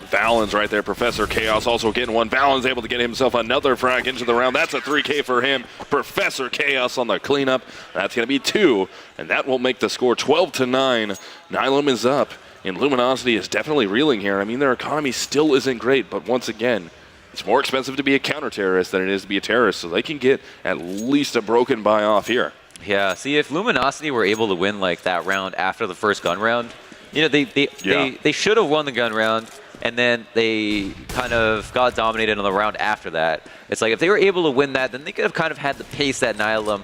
[SPEAKER 3] Valens right there. Professor Chaos also getting one. Valens able to get himself another frag into the round. That's a 3K for him. Professor Chaos on the cleanup. That's going to be 2, and that will make the score 12-9. Nihilum is up, and Luminosity is definitely reeling here. I mean, their economy still isn't great, but once again, it's more expensive to be a counter-terrorist than it is to be a terrorist, so they can get at least a broken buy off here.
[SPEAKER 4] Yeah, see, if Luminosity were able to win like that round after the first gun round, you know, they should have won the gun round, and then they kind of got dominated on the round after that. It's like if they were able to win that, then they could have kind of had the pace that Nihilum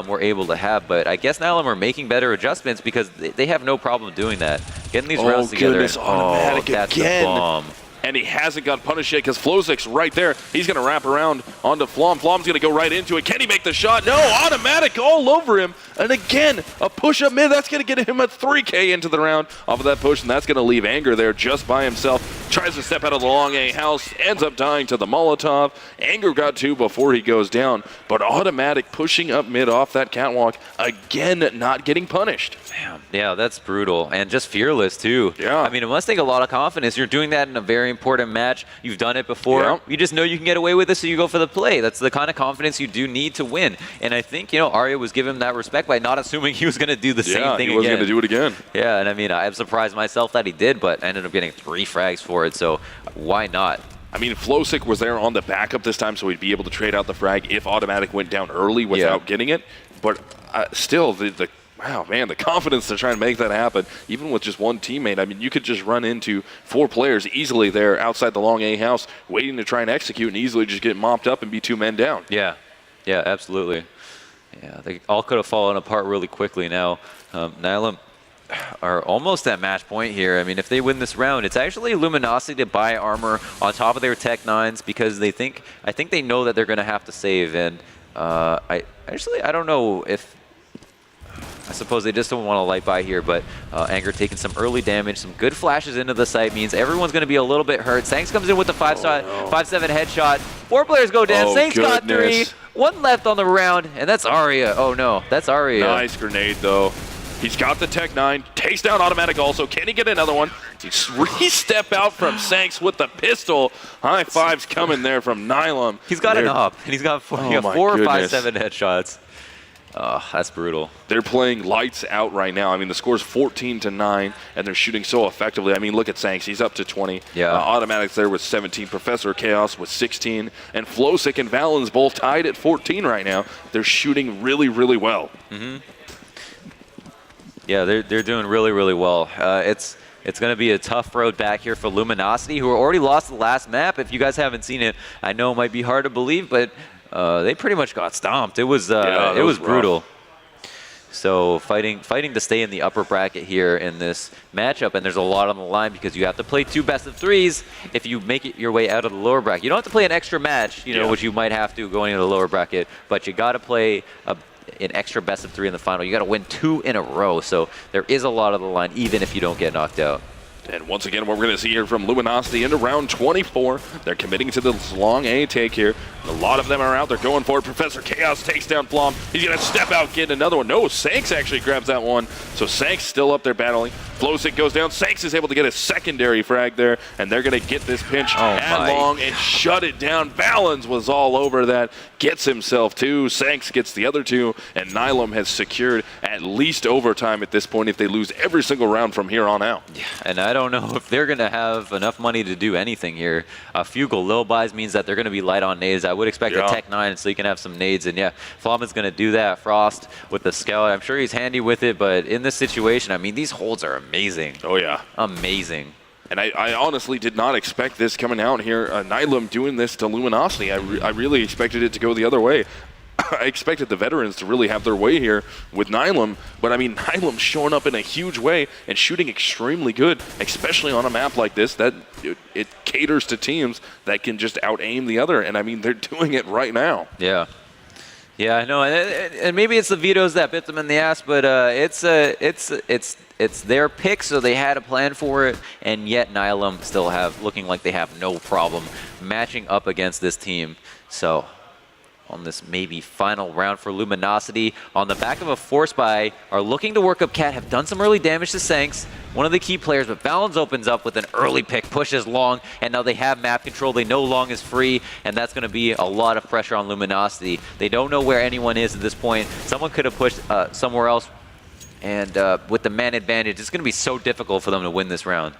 [SPEAKER 4] were able to have. But I guess Nihilum are making better adjustments because they have no problem doing that. Getting these rounds together.
[SPEAKER 3] Goodness, automatic
[SPEAKER 4] that's
[SPEAKER 3] again.
[SPEAKER 4] The bomb.
[SPEAKER 3] And he hasn't got punished yet because Flowsick's right there. He's going to wrap around onto Flom. Flom's going to go right into it. Can he make the shot? No, automatic all over him. And again, a push up mid. That's going to get him a 3K into the round off of that push, and that's going to leave Anger there just by himself. Tries to step out of the long A house, ends up dying to the Molotov. Anger got 2 before he goes down, but automatic pushing up mid off that catwalk, again not getting punished.
[SPEAKER 4] Damn. Yeah, that's brutal. And just fearless, too.
[SPEAKER 3] Yeah.
[SPEAKER 4] I mean, it must take a lot of confidence. You're doing that in a very important match. You've done it before.
[SPEAKER 3] Yeah.
[SPEAKER 4] You just know you can get away with it, so you go for the play. That's the kind of confidence you do need to win. And I think, you know, Arya was giving him that respect by not assuming he was going to do the same thing again.
[SPEAKER 3] he wasn't going to do it again.
[SPEAKER 4] Yeah, and I mean, I'm surprised myself that he did, but I ended up getting 3 frags for it, so why not?
[SPEAKER 3] I mean, Flowsick was there on the backup this time, so he'd be able to trade out the frag if automatic went down early without getting it. But still, wow, man, the confidence to try and make that happen, even with just one teammate. I mean, you could just run into 4 players easily there outside the long A house, waiting to try and execute and easily just get mopped up and be 2 men down.
[SPEAKER 4] Yeah, absolutely. Yeah, they all could have fallen apart really quickly now. Nihilum are almost at match point here. I mean, if they win this round, it's actually Luminosity to buy armor on top of their Tech 9s because I think they know that they're going to have to save, and I don't know if. I suppose they just don't want to light by here, but Anger taking some early damage, some good flashes into the site means everyone's going to be a little bit hurt. Sanks comes in with the 5-7 headshot. 4 players go down. Sanks got 3. 1 left on the round, and that's Aria. Oh no, that's Aria.
[SPEAKER 3] Nice grenade though. He's got the Tech 9, takes down Automatic also. Can he get another one? He's re-step out from Sanks with the pistol. High fives coming there from Nihilum.
[SPEAKER 4] He's got an up, and he's got 4 or 5-7 headshots. Oh, that's brutal.
[SPEAKER 3] They're playing lights out right now. I mean, the score's 14-9, and they're shooting so effectively. I mean, look at Sanks. He's up to 20.
[SPEAKER 4] Yeah.
[SPEAKER 3] Automatics there with 17. Professor Chaos with 16. And Flowsick and Valens both tied at 14 right now. They're shooting really, really well.
[SPEAKER 4] Yeah, they're doing really, really well. It's going to be a tough road back here for Luminosity, who already lost the last map. If you guys haven't seen it, I know it might be hard to believe, but they pretty much got stomped. It was brutal. So fighting to stay in the upper bracket here in this matchup, and there's a lot on the line because you have to play 2 best-of-3s if you make it your way out of the lower bracket. You don't have to play an extra match, which you might have to going into the lower bracket, but you got to play an extra best-of-3 in the final. You got to win 2 in a row, so there is a lot on the line, even if you don't get knocked out.
[SPEAKER 3] And once again, what we're going to see here from Luminosity into round 24. They're committing to this long A take here. A lot of them are out. They're going for it. Professor Chaos takes down Flom. He's going to step out, get another one. No, Sanks actually grabs that one. So Sanks still up there battling. Flowsick goes down. Sanks is able to get a secondary frag there, and they're going to get this pinch long and shut it down. Valens was all over that. Gets himself 2. Sanks gets the other 2, and Nihilum has secured at least overtime at this point if they lose every single round from here on out.
[SPEAKER 4] Yeah, and I don't know if they're going to have enough money to do anything here. A few Galil buys means that they're going to be light on nades. I would expect a Tech 9 so you can have some nades. And yeah, Flom is going to do that. Frost with the Scout. I'm sure he's handy with it, but in this situation, I mean, these holds are amazing.
[SPEAKER 3] Oh, yeah.
[SPEAKER 4] Amazing.
[SPEAKER 3] And I honestly did not expect this coming out here. Nihilum doing this to Luminosity. I really expected it to go the other way. I expected the veterans to really have their way here with Nihilum, but I mean, Nihilum showing up in a huge way and shooting extremely good, especially on a map like this that it caters to teams that can just out-aim the other, and I mean, they're doing it right now.
[SPEAKER 4] Yeah. Yeah, I know, and maybe it's the vetoes that bit them in the ass, but it's their pick, so they had a plan for it, and yet Nihilum still looking like they have no problem matching up against this team. So on this maybe final round for Luminosity, on the back of a force buy, are looking to work up Cat, have done some early damage to Sanks, one of the key players, but Valens opens up with an early pick, pushes Long, and now they have map control. They know Long is free, and that's going to be a lot of pressure on Luminosity. They don't know where anyone is at this point. Someone could have pushed somewhere else, and with the man advantage, it's going to be so difficult for them to win this round.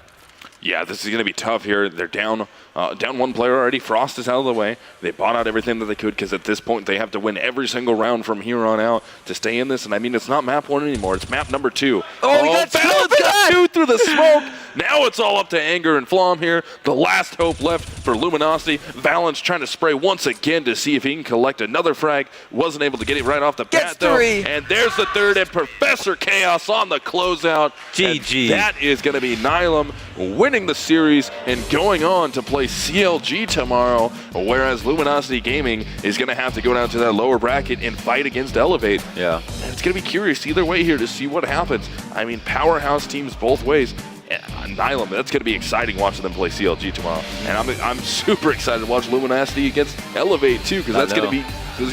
[SPEAKER 3] Yeah, this is going to be tough here. They're down 1 player already. Frost is out of the way. They bought out everything that they could because at this point they have to win every single round from here on out to stay in this. And I mean, it's not map 1 anymore. It's map number 2. Valens got 2 through the smoke. Now it's all up to Anger and Flom here. The last hope left for Luminosity. Valens trying to spray once again to see if he can collect another frag. Wasn't able to get it right off the bat, though. And there's the 3rd, and Professor Chaos on the closeout.
[SPEAKER 4] GG.
[SPEAKER 3] And that is going to be Nihilum winning the series and going on to play CLG tomorrow, whereas Luminosity Gaming is going to have to go down to that lower bracket and fight against Elevate.
[SPEAKER 4] Yeah.
[SPEAKER 3] And it's going to be curious either way here to see what happens. I mean, powerhouse teams both ways. Nihilum, that's going to be exciting watching them play CLG tomorrow. And I'm super excited to watch Luminosity against Elevate too, because there's going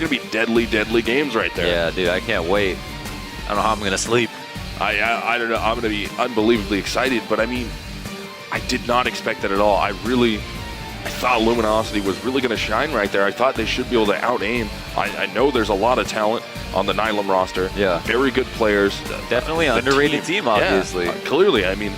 [SPEAKER 3] to be deadly games right there.
[SPEAKER 4] Yeah, dude, I can't wait. I don't know how I'm going to sleep.
[SPEAKER 3] I don't know. I'm going to be unbelievably excited, but I mean, I did not expect that at all. I thought Luminosity was really going to shine right there. I thought they should be able to out-aim. I know there's a lot of talent on the Nihilum roster.
[SPEAKER 4] Yeah.
[SPEAKER 3] Very good players.
[SPEAKER 4] Definitely an underrated team, obviously.
[SPEAKER 3] Yeah, clearly, I mean,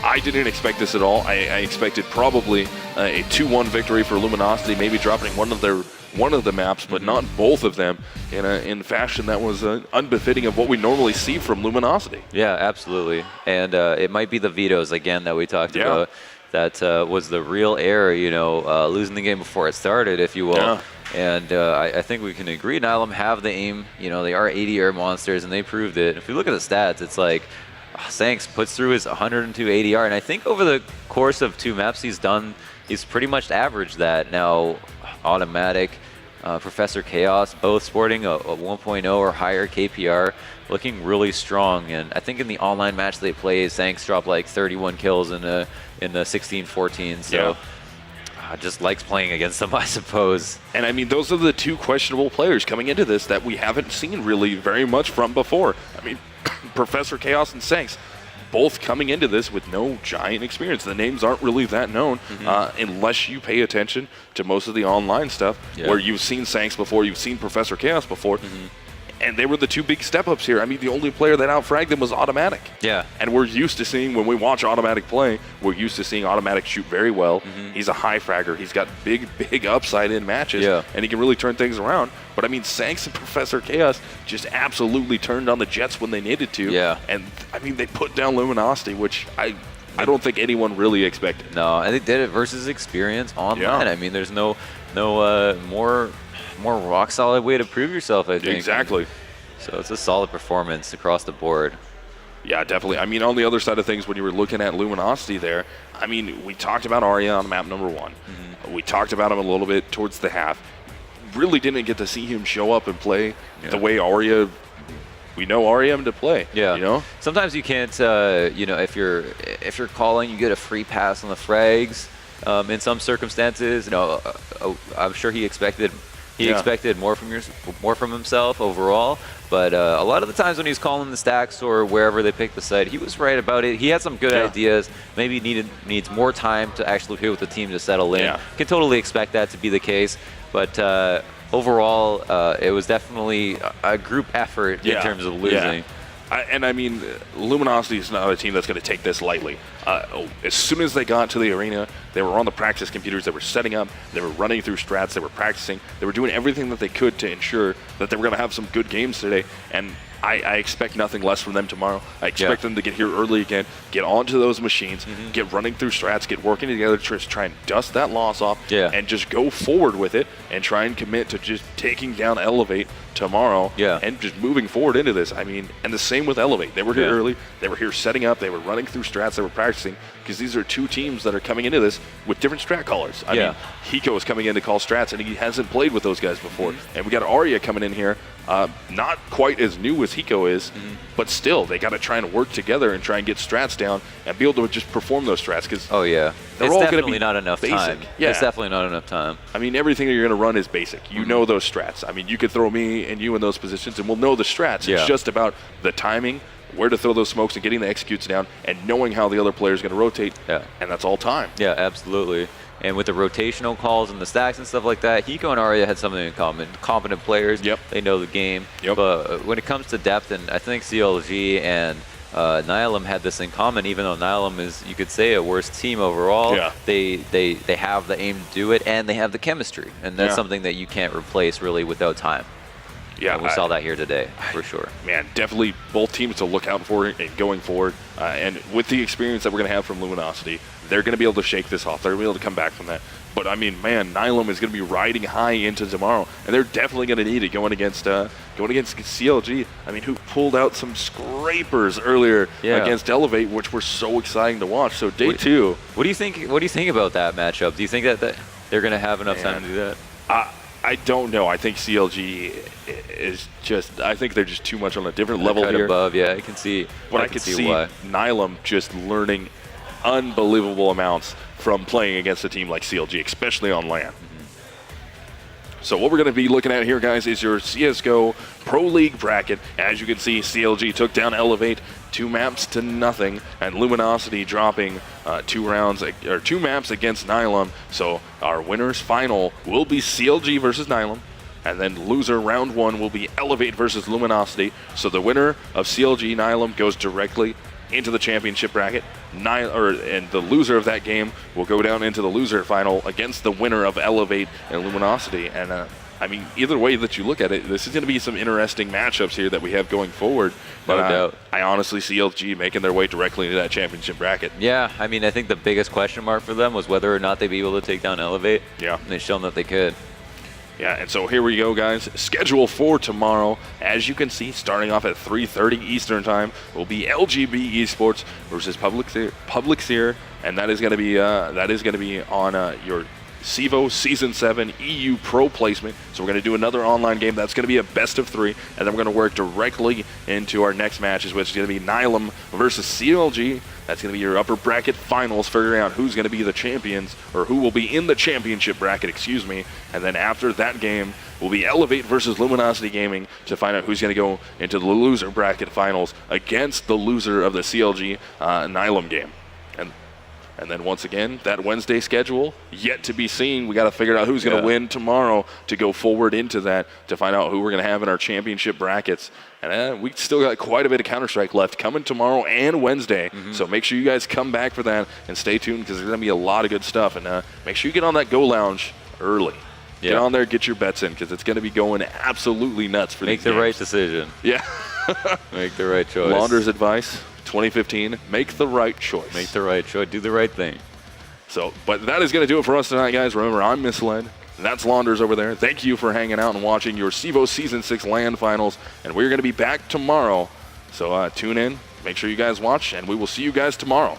[SPEAKER 3] I didn't expect this at all. I expected probably a 2-1 victory for Luminosity, maybe dropping one of the maps, but not both of them in fashion that was unbefitting of what we normally see from Luminosity.
[SPEAKER 4] Yeah, absolutely. And it might be the vetoes, again, that we talked about. That was the real error, losing the game before it started, if you will. Yeah. And I think we can agree Nihilum have the aim. They are 80 air monsters, and they proved it. If we look at the stats, it's like Sanks puts through his 102 ADR, and I think over the course of 2 maps he's pretty much averaged that. Now, Automatic Professor Chaos, both sporting a 1.0 or higher KPR, looking really strong. And I think in the online match they played, Zanks dropped like 31 kills in the 16-14. So just likes playing against them, I suppose.
[SPEAKER 3] And I mean, those are the two questionable players coming into this that we haven't seen really very much from before. I mean, Professor Chaos and Zanks, both coming into this with no giant experience. The names aren't really that known unless you pay attention to most of the online stuff where you've seen Zanks before, you've seen Professor Chaos before. And they were the two big step-ups here. I mean, the only player that out-fragged them was Automatic.
[SPEAKER 4] Yeah.
[SPEAKER 3] And we're used to seeing, when we watch Automatic play, we're used to seeing Automatic shoot very well. He's a high fragger. He's got big upside in matches.
[SPEAKER 4] Yeah.
[SPEAKER 3] And he can really turn things around. But, I mean, Zanks and Professor Chaos just absolutely turned on the Jets when they needed to.
[SPEAKER 4] Yeah.
[SPEAKER 3] And, I mean, they put down Luminosity, which I don't think anyone really expected.
[SPEAKER 4] No, and they did it versus experience online.
[SPEAKER 3] Yeah.
[SPEAKER 4] I mean, there's no more rock solid way to prove yourself, I think.
[SPEAKER 3] Exactly.
[SPEAKER 4] So it's a solid performance across the board.
[SPEAKER 3] Yeah, definitely. I mean, on the other side of things, when you were looking at Luminosity there, I mean, we talked about Arya on map number 1. We talked about him a little bit towards the half. Really didn't get to see him show up and play the way Arya, we know REM to play.
[SPEAKER 4] Yeah.
[SPEAKER 3] You know?
[SPEAKER 4] Sometimes you can't, you know, if you're calling, you get a free pass on the frags. In some circumstances, you know, I'm sure he expected more from himself overall. But a lot of the times when he's calling the stacks or wherever they pick the site, he was right about it. He had some good ideas. Maybe needs more time to actually play with the team to settle in.
[SPEAKER 3] Yeah.
[SPEAKER 4] Can totally expect that to be the case. But overall, it was definitely a group effort in terms of losing.
[SPEAKER 3] And I mean, Luminosity is not a team that's going to take this lightly. As soon as they got to the arena, they were on the practice computers, they were setting up, they were running through strats, they were practicing, they were doing everything that they could to ensure that they were going to have some good games today. And I expect nothing less from them tomorrow. I expect them to get here early again, get onto those machines, get running through strats, get working together to try and dust that loss off, and just go forward with it and try and commit to just taking down Elevate tomorrow and just moving forward into this. I mean, and the same with Elevate. They were here early, they were here setting up, they were running through strats, they were practicing, because these are two teams that are coming into this with different strat callers. I mean, Hiko is coming in to call strats, and he hasn't played with those guys before. And we got Arya coming in here, not quite as new as Hiko is, but still, they got to try and work together and try and get strats down and be able to just perform those strats. Because
[SPEAKER 4] they're
[SPEAKER 3] it's
[SPEAKER 4] all
[SPEAKER 3] definitely
[SPEAKER 4] be not enough
[SPEAKER 3] basic.
[SPEAKER 4] time.
[SPEAKER 3] Yeah.
[SPEAKER 4] It's definitely not enough time.
[SPEAKER 3] I mean, everything you're going to run is basic. You know those strats. I mean, you could throw me and you in those positions, and we'll know the strats. It's just about the timing, where to throw those smokes, and getting the executes down, and knowing how the other player is going to rotate. And that's all time.
[SPEAKER 4] Yeah, absolutely. And with the rotational calls and the stacks and stuff like that, Hiko and Arya had something in common. Competent players, they know the game. But when it comes to depth, and I think CLG and Nihilum had this in common, even though Nihilum is, you could say, a worse team overall. They have the aim to do it, and they have the chemistry. And that's something that you can't replace really without time.
[SPEAKER 3] Yeah,
[SPEAKER 4] and we saw that here today, for sure.
[SPEAKER 3] Man, definitely both teams to look out for and going forward. And with the experience that we're going to have from Luminosity, they're going to be able to shake this off. They're going to be able to come back from that. But, I mean, man, Nihilum is going to be riding high into tomorrow. And they're definitely going to need it going against CLG. I mean, who pulled out some scrapers earlier against Elevate, which were so exciting to watch. So, day 2.
[SPEAKER 4] What do you think about that matchup? Do you think that they're going to have enough time to do that?
[SPEAKER 3] I don't know. I think CLG is just, I think they're just too much on a different level
[SPEAKER 4] right
[SPEAKER 3] here.
[SPEAKER 4] Above, I can see.
[SPEAKER 3] But I can see
[SPEAKER 4] why.
[SPEAKER 3] Nihilum just learning unbelievable amounts from playing against a team like CLG, especially on LAN. So what we're going to be looking at here, guys, is your CSGO Pro League bracket. As you can see, CLG took down Elevate 2 maps to nothing, and Luminosity dropping 2 maps against Nihilum. So our winners final will be CLG versus Nihilum, and then loser round 1 will be Elevate versus Luminosity. So the winner of CLG Nihilum goes directly into the championship bracket, and the loser of that game will go down into the loser final against the winner of Elevate and Luminosity. And I mean, either way that you look at it, this is going to be some interesting matchups here that we have going forward. But
[SPEAKER 4] No doubt.
[SPEAKER 3] I honestly see CLG making their way directly into that championship bracket.
[SPEAKER 4] Yeah, I mean, I think the biggest question mark for them was whether or not they'd be able to take down Elevate.
[SPEAKER 3] Yeah.
[SPEAKER 4] And they've shown that they could.
[SPEAKER 3] Yeah, and so here we go, guys. Schedule for tomorrow, as you can see, starting off at 3:30 Eastern Time, will be LGB Esports versus Public Seer, and that is going to be on your CEVO Season 7 EU Pro placement. So we're going to do another online game. That's going to be a best of 3, and then we're going to work directly into our next matches, which is going to be Nihilum versus CLG. That's going to be your upper bracket finals, figuring out who's going to be the champions, or who will be in the championship bracket, excuse me. And then after that game will be Elevate versus Luminosity Gaming to find out who's going to go into the loser bracket finals against the loser of the CLG Nihilum game. And then once again, that Wednesday schedule, yet to be seen. We got to figure out who's going to win tomorrow to go forward into that, to find out who we're going to have in our championship brackets. And we still got quite a bit of Counter-Strike left coming tomorrow and Wednesday. So make sure you guys come back for that and stay tuned, because there's going to be a lot of good stuff. And make sure you get on that Go Lounge early. Get on there, get your bets in, because it's going to be going absolutely nuts for
[SPEAKER 4] Make
[SPEAKER 3] these
[SPEAKER 4] the
[SPEAKER 3] games.
[SPEAKER 4] right decision.
[SPEAKER 3] Yeah.
[SPEAKER 4] Make the right choice.
[SPEAKER 3] Launder's advice, 2015, make the right choice.
[SPEAKER 4] Make the right choice. Do the right thing.
[SPEAKER 3] So, but that is going to do it for us tonight, guys. Remember, I'm Misled. That's Launders over there. Thank you for hanging out and watching your CEVO Season 6 LAN Finals. And we're going to be back tomorrow. So tune in. Make sure you guys watch, and we will see you guys tomorrow.